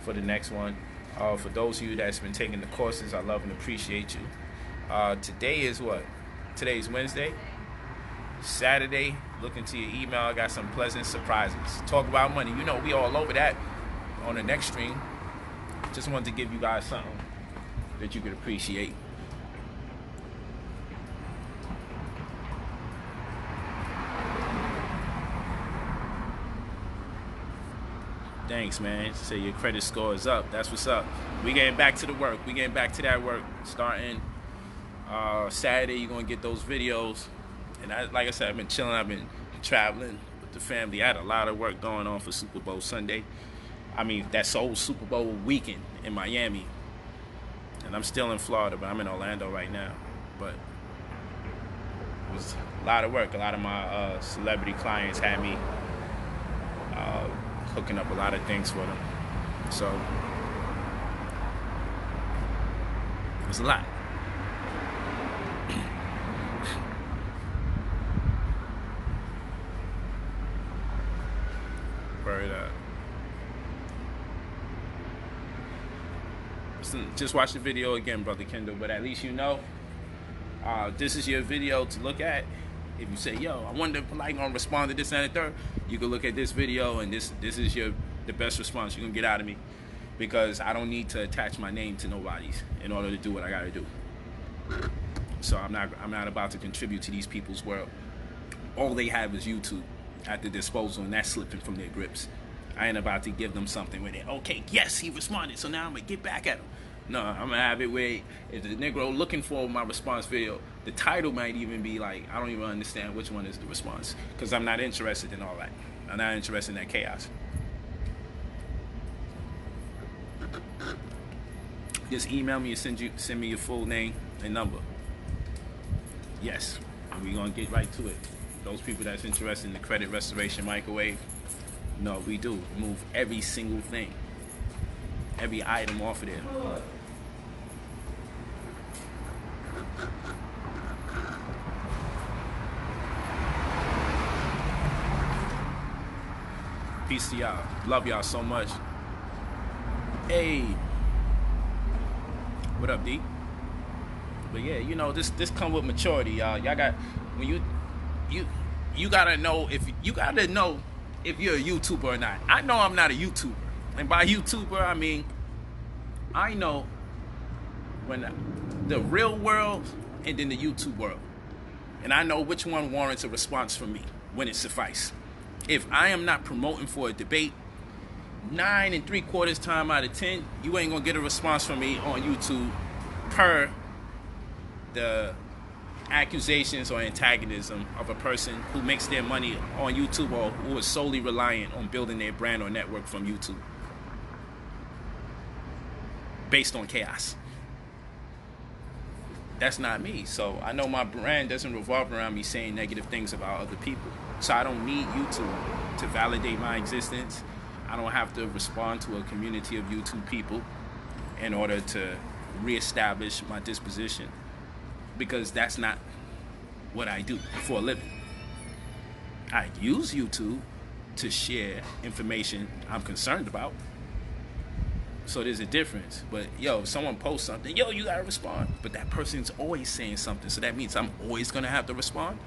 for the next one. For those of you that's been taking the courses, I love and appreciate you. Today is what? Today's Wednesday. Saturday, look into your email. I got some pleasant surprises. Talk about money. You know, we all over that on the next stream. Just wanted to give you guys something that you could appreciate. Thanks, man. Say your credit score is up. That's what's up. We getting back to the work. We getting back to that work. Starting Saturday, you're going to get those videos. And like I said, I've been chilling. I've been traveling with the family. I had a lot of work going on for Super Bowl Sunday. I mean, that's whole Super Bowl weekend in Miami. And I'm still in Florida, but I'm in Orlando right now. But it was a lot of work. A lot of my celebrity clients had me hooking up a lot of things for them. So it was a lot. Just watch the video again, Brother Kendall, but at least you know this is your video to look at. If you say, yo, I wonder if Polight gonna respond to this and the third, you can look at this video, and this is the best response you're gonna get out of me, because I don't need to attach my name to nobody's in order to do what I gotta do. So I'm not about to contribute to these people's world. All they have is YouTube at their disposal, and that's slipping from their grips. I ain't about to give them something where they, okay, yes, he responded, so now I'm gonna get back at him. No, I'm gonna have it where if the Negro looking for my response video, the title might even be like, I don't even understand which one is the response, because I'm not interested in all that. I'm not interested in that chaos. Just email me and send me your full name and number. Yes, and we're gonna get right to it. Those people that's interested in the credit restoration microwave, no, we do. Remove every single thing, every item off of there. Peace to y'all. Love y'all so much. Hey, what up, D? But yeah, you know, this come with maturity, y'all. Y'all got, when you gotta know if you're a YouTuber or not. I know I'm not a YouTuber, and by YouTuber I mean I know the real world and then the YouTube world. And I know which one warrants a response from me when it suffices. If I am not promoting for a debate, 9 3/4 time out of 10, you ain't gonna get a response from me on YouTube per the accusations or antagonism of a person who makes their money on YouTube or who is solely reliant on building their brand or network from YouTube based on chaos. That's not me. So I know my brand doesn't revolve around me saying negative things about other people. So I don't need YouTube to validate my existence. I don't have to respond to a community of YouTube people in order to reestablish my disposition, because that's not what I do for a living. I use YouTube to share information I'm concerned about. So there's a difference. But yo, if someone posts something, yo, you gotta respond. But that person's always saying something, so that means I'm always gonna have to respond.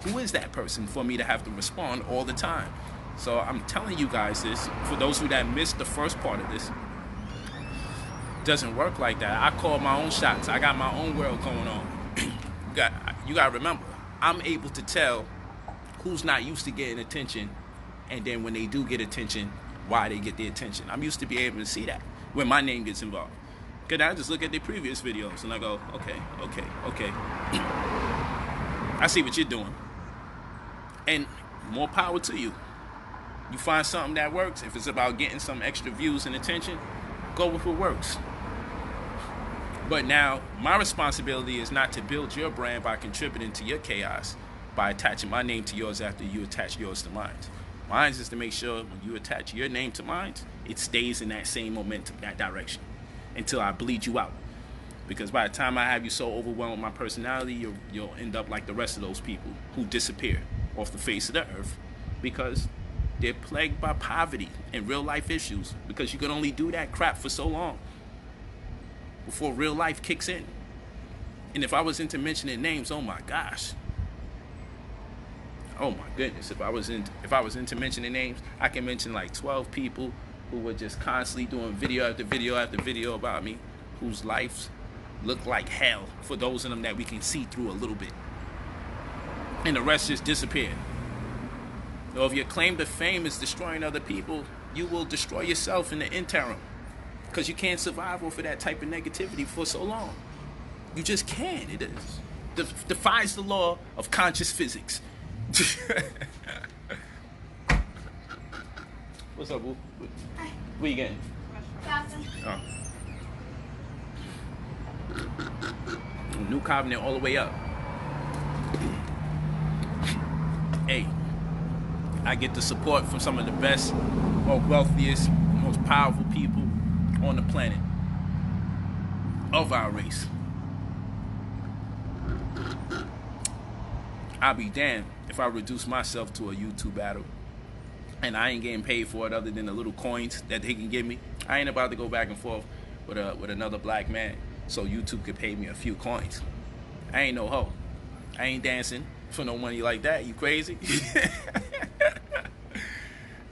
Who is that person for me to have to respond all the time? So I'm telling you guys this, for those of you that missed the first part of this, doesn't work like that. I call my own shots. I got my own world going on. You got to remember, I'm able to tell who's not used to getting attention, and then when they do get attention, why they get the attention. I'm used to be able to see that when my name gets involved. Because I just look at their previous videos and I go, okay. I see what you're doing. And more power to you. You find something that works. If it's about getting some extra views and attention, go with what works. But now, my responsibility is not to build your brand by contributing to your chaos, by attaching my name to yours after you attach yours to mine. Mine is to make sure when you attach your name to mine, it stays in that same momentum, that direction, until I bleed you out. Because by the time I have you so overwhelmed with my personality, you'll end up like the rest of those people who disappear off the face of the earth because they're plagued by poverty and real life issues, because you can only do that crap for so long before real life kicks in. And if I was into mentioning names, oh my gosh. Oh my goodness, if I was into mentioning names, I can mention like 12 people who were just constantly doing video after video after video about me, whose lives look like hell for those of them that we can see through a little bit. And the rest just disappear. So if your claim to fame is destroying other people, you will destroy yourself in the interim. Because you can't survive off of that type of negativity for so long. You just can't. It defies the law of conscious physics. What's up, boo? What you getting? Oh. New Covenant all the way up. Hey, I get the support from some of the best, most wealthiest, most powerful people on the planet of our race. I'll be damned if I reduce myself to a YouTube battle and I ain't getting paid for it other than the little coins that they can give me. I ain't about to go back and forth with another black man so YouTube could pay me a few coins. I ain't no hoe. I ain't dancing for no money like that. You crazy?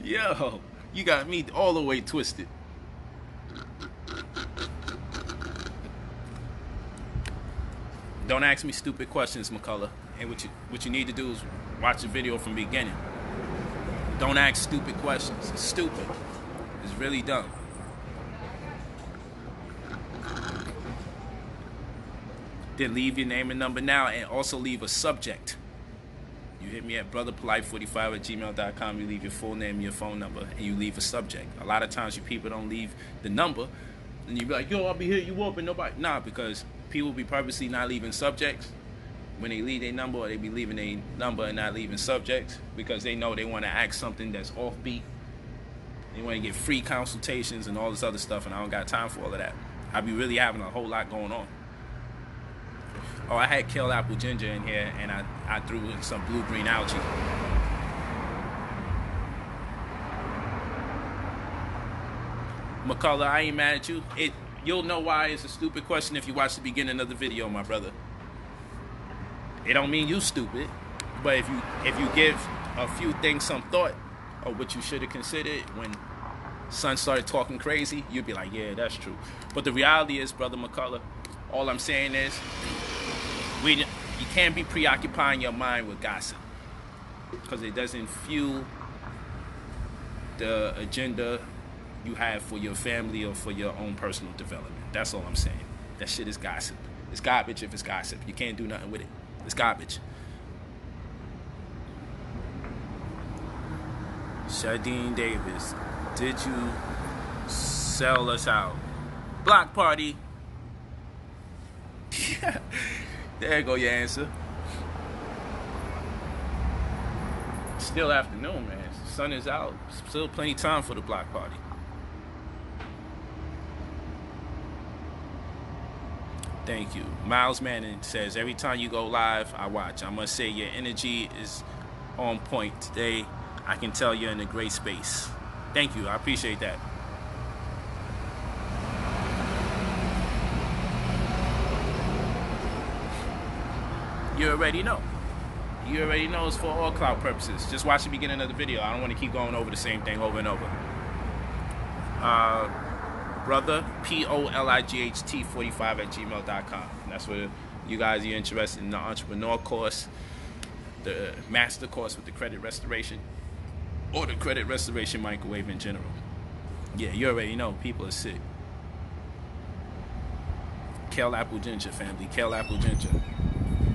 Yo, you got me all the way twisted. Don't ask me stupid questions, McCullough. And what you need to do is watch the video from the beginning. Don't ask stupid questions. It's stupid. It's really dumb. Then leave your name and number now, and also leave a subject. You hit me at brotherpolight45@gmail.com. You leave your full name, your phone number, and you leave a subject. A lot of times you people don't leave the number, and you be like, yo, I'll be hitting you up, and nobody. Nah, because people be purposely not leaving subjects when they leave their number, or they be leaving their number and not leaving subjects because they know they want to ask something that's offbeat. They want to get free consultations and all this other stuff, and I don't got time for all of that. I be really having a whole lot going on. Oh, I had kale apple ginger in here, and I threw in some blue-green algae. McCullough, I ain't mad at you. You'll know why it's a stupid question if you watch the beginning of the video, my brother. It don't mean you stupid, but if you give a few things some thought, or what you should have considered when son started talking crazy, you'd be like, yeah, that's true. But the reality is, brother McCullough, All I'm saying is, you can't be preoccupying your mind with gossip, because it doesn't fuel the agenda you have for your family or for your own personal development. That's all I'm saying. That shit is gossip. It's garbage if it's gossip. You can't do nothing with it. It's garbage. Shadeen Davis, did you sell us out? Block party. There you go, your answer. Still afternoon, man. Sun is out. Still plenty of time for the block party. Thank you. Miles Manning says, every time you go live, I watch. I must say your energy is on point today. I can tell you're in a great space. Thank you. I appreciate that. You already know. You already know it's for all cloud purposes. Just watch the beginning of the video. I don't want to keep going over the same thing over and over. Brother Polight 45 at gmail.com. That's where you guys are interested in the entrepreneur course, the master course with the credit restoration, or the credit restoration microwave in general. Yeah, you already know. People are sick. Kale apple ginger, family. Kale apple ginger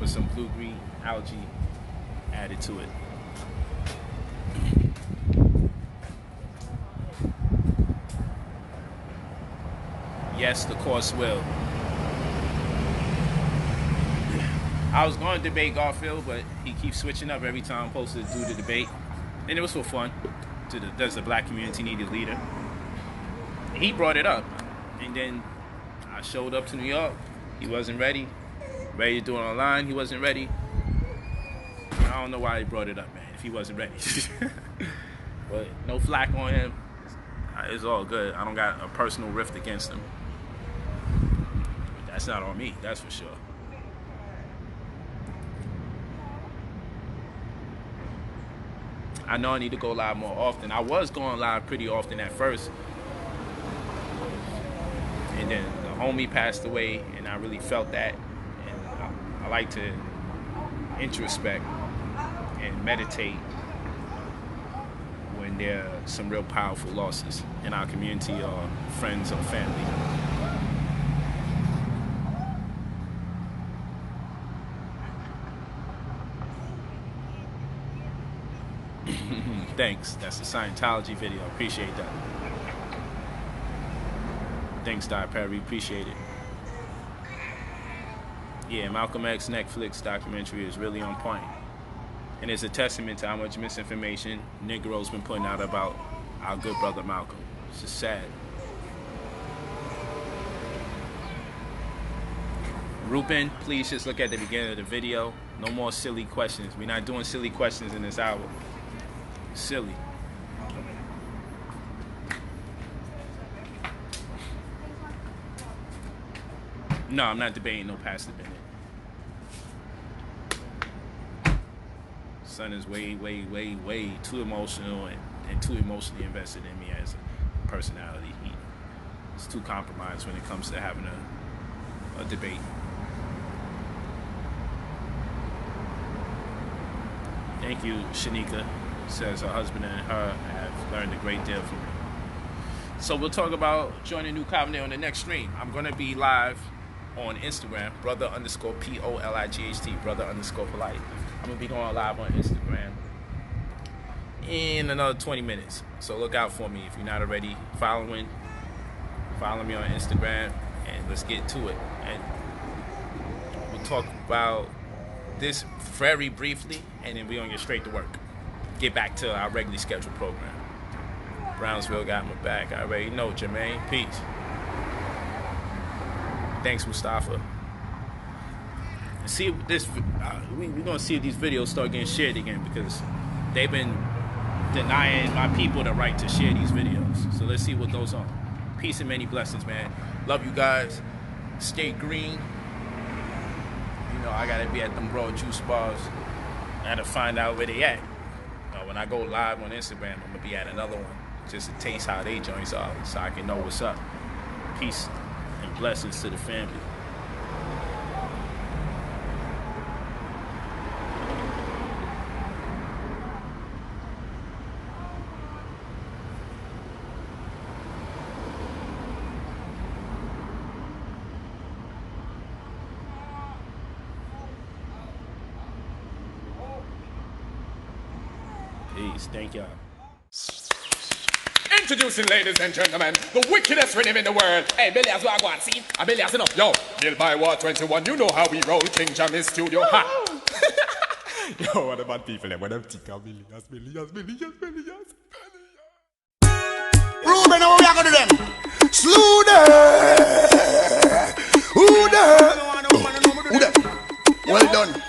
with some blue-green algae added to it. Yes, the course will. I was going to debate Garfield, but he keeps switching up every time I'm supposed to do the debate. And it was for fun. Does the black community need a leader? He brought it up. And then I showed up to New York. He wasn't ready. Ready to do it online. He wasn't ready. I don't know why he brought it up, man, if he wasn't ready. But no flack on him. It's all good. I don't got a personal rift against him. But that's not on me, that's for sure. I know I need to go live more often. I was going live pretty often at first. And then the homie passed away, and I really felt that. And I like to introspect and meditate when there are some real powerful losses in our community or friends or family. Thanks. That's the Scientology video. Appreciate that. Thanks, Di Perry. Appreciate it. Yeah, Malcolm X Netflix documentary is really on point. And it's a testament to how much misinformation Negroes been putting out about our good brother Malcolm. It's just sad. Ruben, please just look at the beginning of the video. No more silly questions. We're not doing silly questions in this hour. Silly. No, I'm not debating no Pastor Bennett. Son is way too emotional and too emotionally invested in me as a personality. He's too compromised when it comes to having a debate. Thank you, Shanika. Says her husband and her have learned a great deal from me. So we'll talk about joining New Covenant on the next stream. I'm going to be live on Instagram, brother_Polight, brother_Polight. I'm going to be going live on Instagram in another 20 minutes. So look out for me. If you're not already following, follow me on Instagram, and let's get to it. And we'll talk about this very briefly, and then we're going to get straight to work. Get back to our regularly scheduled program. Brownsville got my back. I already know, Jermaine. Peace. Thanks, Mustafa. See this. We're gonna see if these videos start getting shared again, because they've been denying my people the right to share these videos. So let's see what goes on. Peace and many blessings, man. Love you guys. Stay green. You know I gotta be at them broad juice bars. I gotta find out where they at. When I go live on Instagram, I'm gonna be at another one just to taste how they joints are, so I can know what's up. Peace and blessings to the family. peace. Thank y'all. Introducing, ladies and gentlemen, the wickedest rhythm in the world. Hey, Billy, as well, go on, see? Billy, as enough. Yo, Bill by War 21, you know how we roll. King Jammy Studio, ha! Yo, what about people, when them think of Billy, Ruben, how we are going to do them? Slew them! Who them? Well done.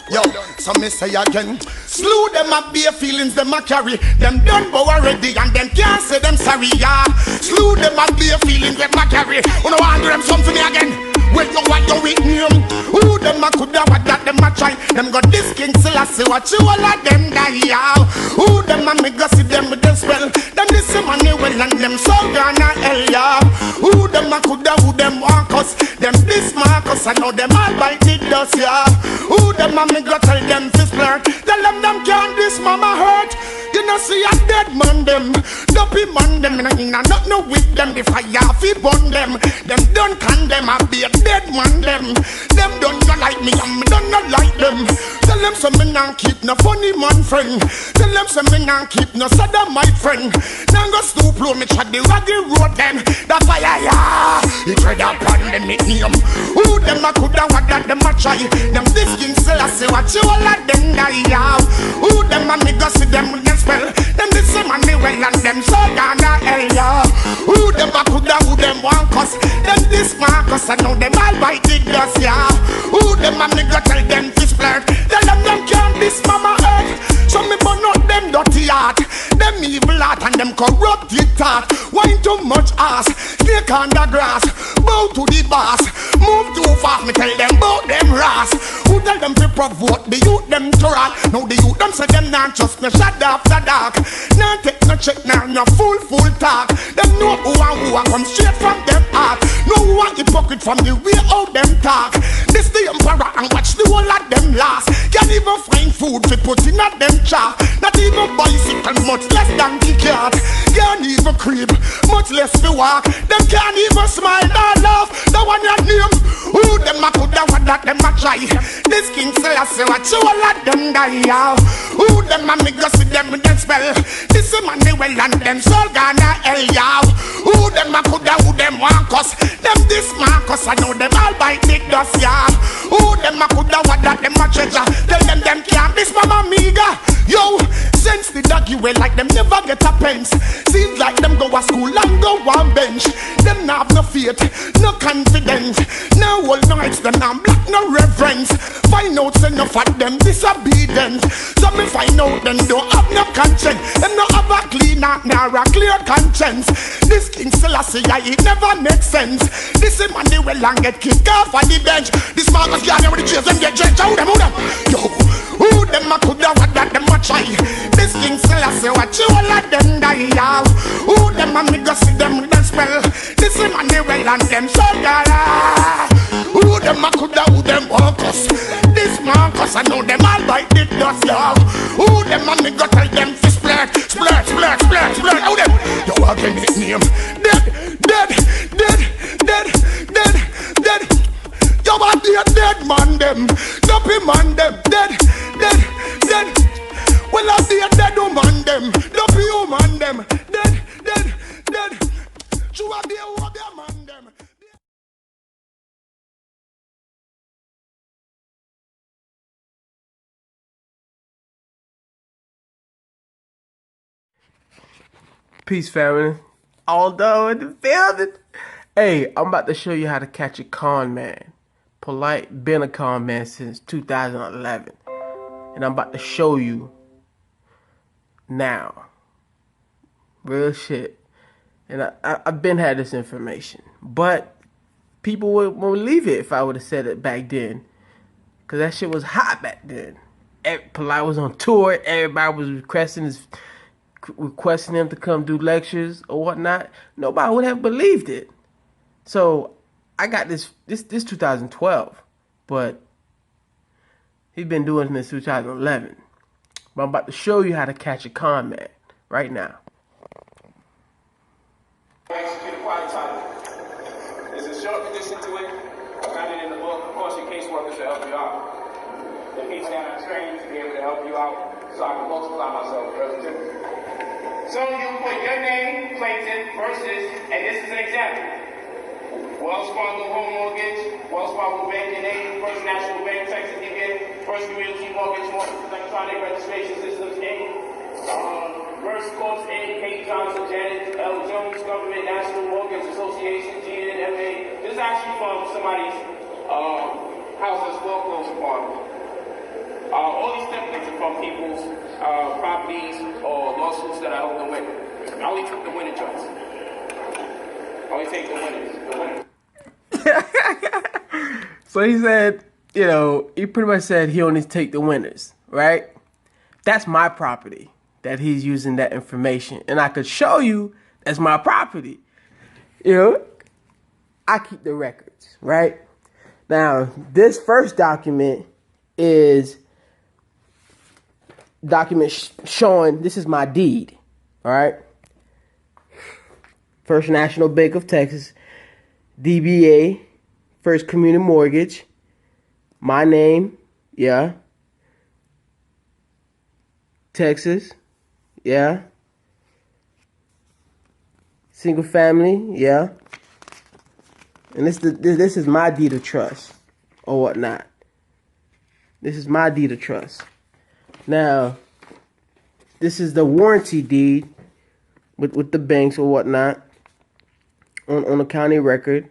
Yo, so me say again, slew them up bare feelings them a carry. Them done bow already and them can't say them sorry, yeah. Slew them up bare feelings them a carry. You know I do them something again. Well, you want your weak name. Who them a coulda what that them a try. Them got this King Seallsi, what you all of them die, yeah. Who them a me go see them with them spell. Them listen money well and them so gonna hell, yeah. Who them a coulda, who them want us. Them this Marcus, I know them all bite it dust, yeah. Who them a me go tell them to flirt. Tell them can't this mama hurt. You know see a dead man them. Dopey man them. Not no with them. The fire fi burn them. Them don't condemn a be a dead man them. Them don't not like me and me don't not like them. Tell them some me not keep no funny man friend. Tell them some me not keep no sodomite friend. Now go stoop low me chat the raggy road them. The fire yeah. It read up on them nickname. Who them a coulda what that them a try. Them this King Seallsi what you all of them die yeah. Who them a me go see them with them spell. Them this money well and them so gonna hell yeah. Who them a coulda who them want cause. Them this Marcus I know them all bite the dust yeah. Who them a me go tell them to flirt. Tell them can't this mama earth. So me burn out them dirty heart. Them evil heart and them corrupted thought. Wine too much ass. Snake on the grass. Bow to the boss. Move too fast me tell them bout them ras. Who tell them to provoke the youth them to rat. Now the youth them say them not trust me shut after dark. Now take no check now no full talk. Them know who a come straight from them heart. No one hypocrite from the way out them talk. This the emperor and watch the whole of them last. Can't even find food to put in at them chart. Not even bicycle, much less than the cat. Can't even creep, much less to walk. Them can't even smile or laugh. The one your name. Who them a coulda what that them a try. This King Seallsi what you all of them die yeah. Who them a me go see them with them spell. This money well and them soul gonna hell yeah. Who them a coulda who them want cause. Them this Marcus I know them all bite big dust yeah. Who them a coulda what that them a treasure. Tell them can't this mama amiga. Yo, since the doggy way like them never get a pence. Seems like them go to school and go on bench. Them not have no faith, no confidence. No old nights, them not black, no reverence. Find out enough of them disobedient. So me find out them don't have no conscience. Them not have a clean heart, nor a clear conscience. This King Seallsi, yeah, it never makes sense. This is money well and get kicked off on the bench. This Marcus guy with the chairs, them get drenched. Who them? Yo, who them a coulda what that them a try. This King Seallsi what you all of them die yeah. Who them a me go see them with them spell. This is money well and them so gala. Who them a coulda who them want us. This Marcus I know them all bite the dust yeah. Who them a me go tell them to splurt. Who them? Yo again his name. Dead. Yo a dead man them. Dopey man them. Dead. Well I be a dead woman them. Dopey woman them. Dead. You a be a man them. Peace, family. Although in the building. Hey, I'm about to show you how to catch a con man. Polight been a con man since 2011. And I'm about to show you now. Real shit. And I've been had this information. But people would believe it if I would have said it back then. Because that shit was hot back then. Polight was on tour. Everybody was requesting him to come do lectures or whatnot. Nobody would have believed it. So I got this 2012, but he's been doing this since 2011. But I'm about to show you how to catch a con man right now. Execute a quiet title. There's a short condition to it. I got it in the book. Of course, your caseworkers will help you out. The people that are trained to be able to help you out. so I can multiply myself relatively. So you put your name, Clayton, versus, and this is an example. Wells Fargo Home Mortgage, Wells Fargo Bank and Aid, First National Bank, Texas DBA, First Community Mortgage, Electronic Registration Systems, Inc., First Corps, Inc., Kate Johnson, Janet L. Jones, Government National Mortgage Association, GNMA. This is actually from somebody's house that's foreclosed upon. All these templates are from people's properties or lawsuits that I hold them with. I only took the winning joints. I only take the winners. The winners. So he said, you know, he pretty much said he only take the winners, right? That's my property that he's using that information. And I could show you that's my property. You know, I keep the records, right? Now, this first document is showing this is my deed, all right? First National Bank of Texas, DBA, First Community Mortgage, my name, yeah, Texas, yeah, single family, yeah, and this is my deed of trust or whatnot. This is my deed of trust. Now, this is the warranty deed with the banks or whatnot on the county record.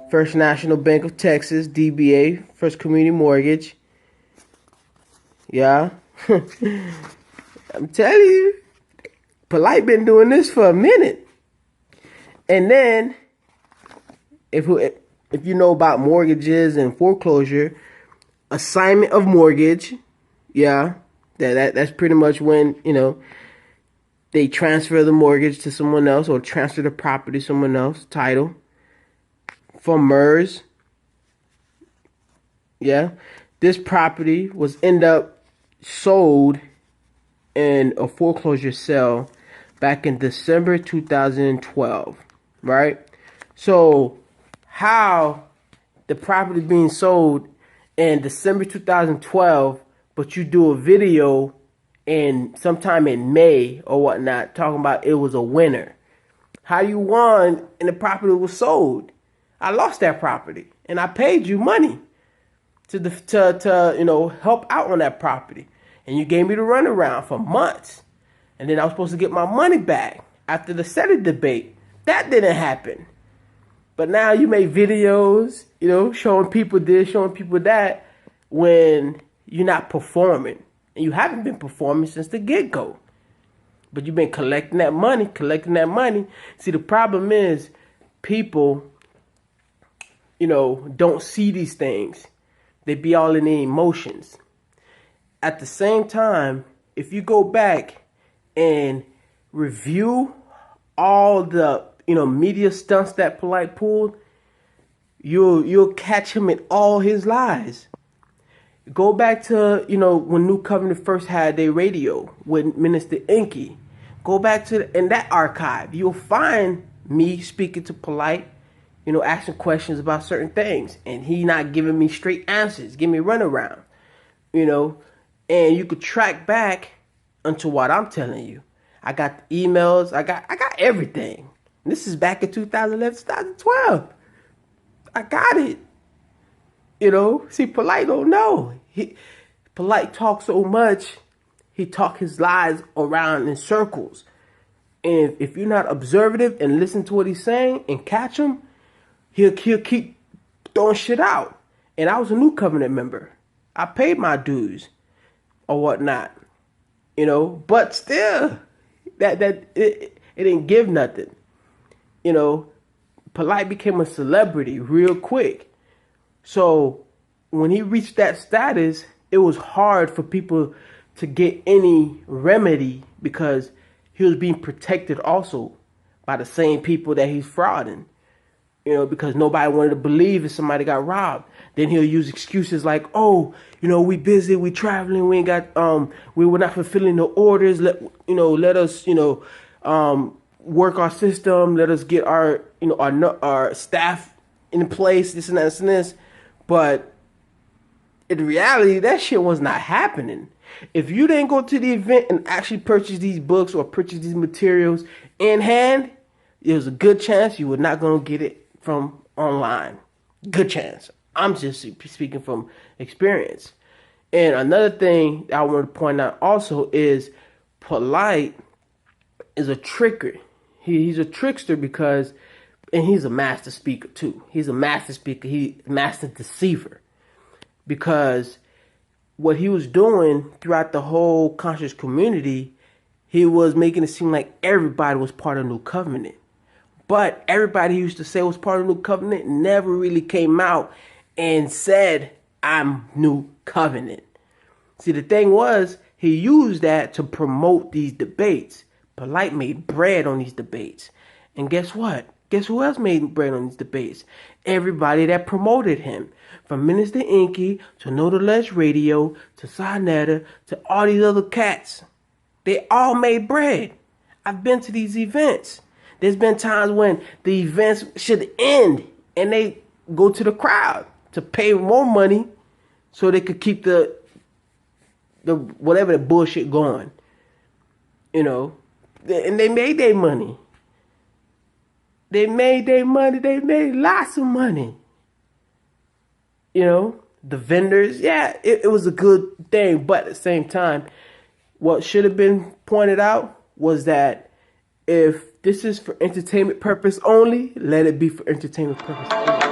First National Bank of Texas, DBA, First Community Mortgage. Yeah. I'm telling you, Polight been doing this for a minute. And then, if you know about mortgages and foreclosure, assignment of mortgage, yeah, that's pretty much when, you know, they transfer the mortgage to someone else or transfer the property to someone else, title. From MERS, yeah, this property was end up sold in a foreclosure sale back in December 2012, right? So how the property being sold in December 2012, but you do a video in sometime in May or whatnot talking about it was a winner. How you won and the property was sold? I lost that property and I paid you money to you know, help out on that property. And you gave me the runaround for months. And then I was supposed to get my money back after the Senate debate. That didn't happen. But now you make videos, you know, showing people this, showing people that when you're not performing. And you haven't been performing since the get-go. But you've been collecting that money. See, the problem is people, you know, don't see these things. They be all in the emotions. At the same time, if you go back and review all the, you know, media stunts that Polight pulled, you'll catch him in all his lies. Go back to, you know, when New Covenant first had their radio with Minister Inky. Go back to in that archive. You'll find me speaking to Polight, you know, asking questions about certain things, and he not giving me straight answers, give me runaround, you know, and you could track back unto what I'm telling you. I got the emails, I got everything. And this is back in 2011, 2012. I got it. You know, see, Polight don't know. Polight talks so much, he talk his lies around in circles. And if you're not observative and listen to what he's saying and catch him, he'll keep throwing shit out. And I was a New Covenant member. I paid my dues or whatnot, you know. But still, it didn't give nothing. You know, Polight became a celebrity real quick. So when he reached that status, it was hard for people to get any remedy because he was being protected also by the same people that he's frauding. You know, because nobody wanted to believe if somebody got robbed. Then he'll use excuses like, oh, you know, we busy, we traveling, we ain't got, we were not fulfilling the orders. Let us, you know, work our system. Let us get our, you know, our staff in place, this and that and this. But in reality, that shit was not happening. If you didn't go to the event and actually purchase these books or purchase these materials in hand, there's a good chance you were not going to get it from online. Good chance. I'm just speaking from experience. And another thing I want to point out also is Polight is a tricker. He's a trickster because, and he's a master speaker too. He's a master speaker. He's a master deceiver. Because what he was doing throughout the whole conscious community, he was making it seem like everybody was part of New Covenant. But everybody he used to say was part of New Covenant never really came out and said, I'm New Covenant. See, the thing was, he used that to promote these debates. Polight made bread on these debates. And guess what? Guess who else made bread on these debates? Everybody that promoted him. From Minister Inky to Know the Ledge Radio to Sarnetta to all these other cats. They all made bread. I've been to these events. There's been times when the events should end and they go to the crowd to pay more money so they could keep the whatever the bullshit going. You know, and they made their money. They made their money. They made lots of money. You know, the vendors, yeah, it was a good thing. But at the same time, what should have been pointed out was that if this is for entertainment purpose only, let it be for entertainment purpose only.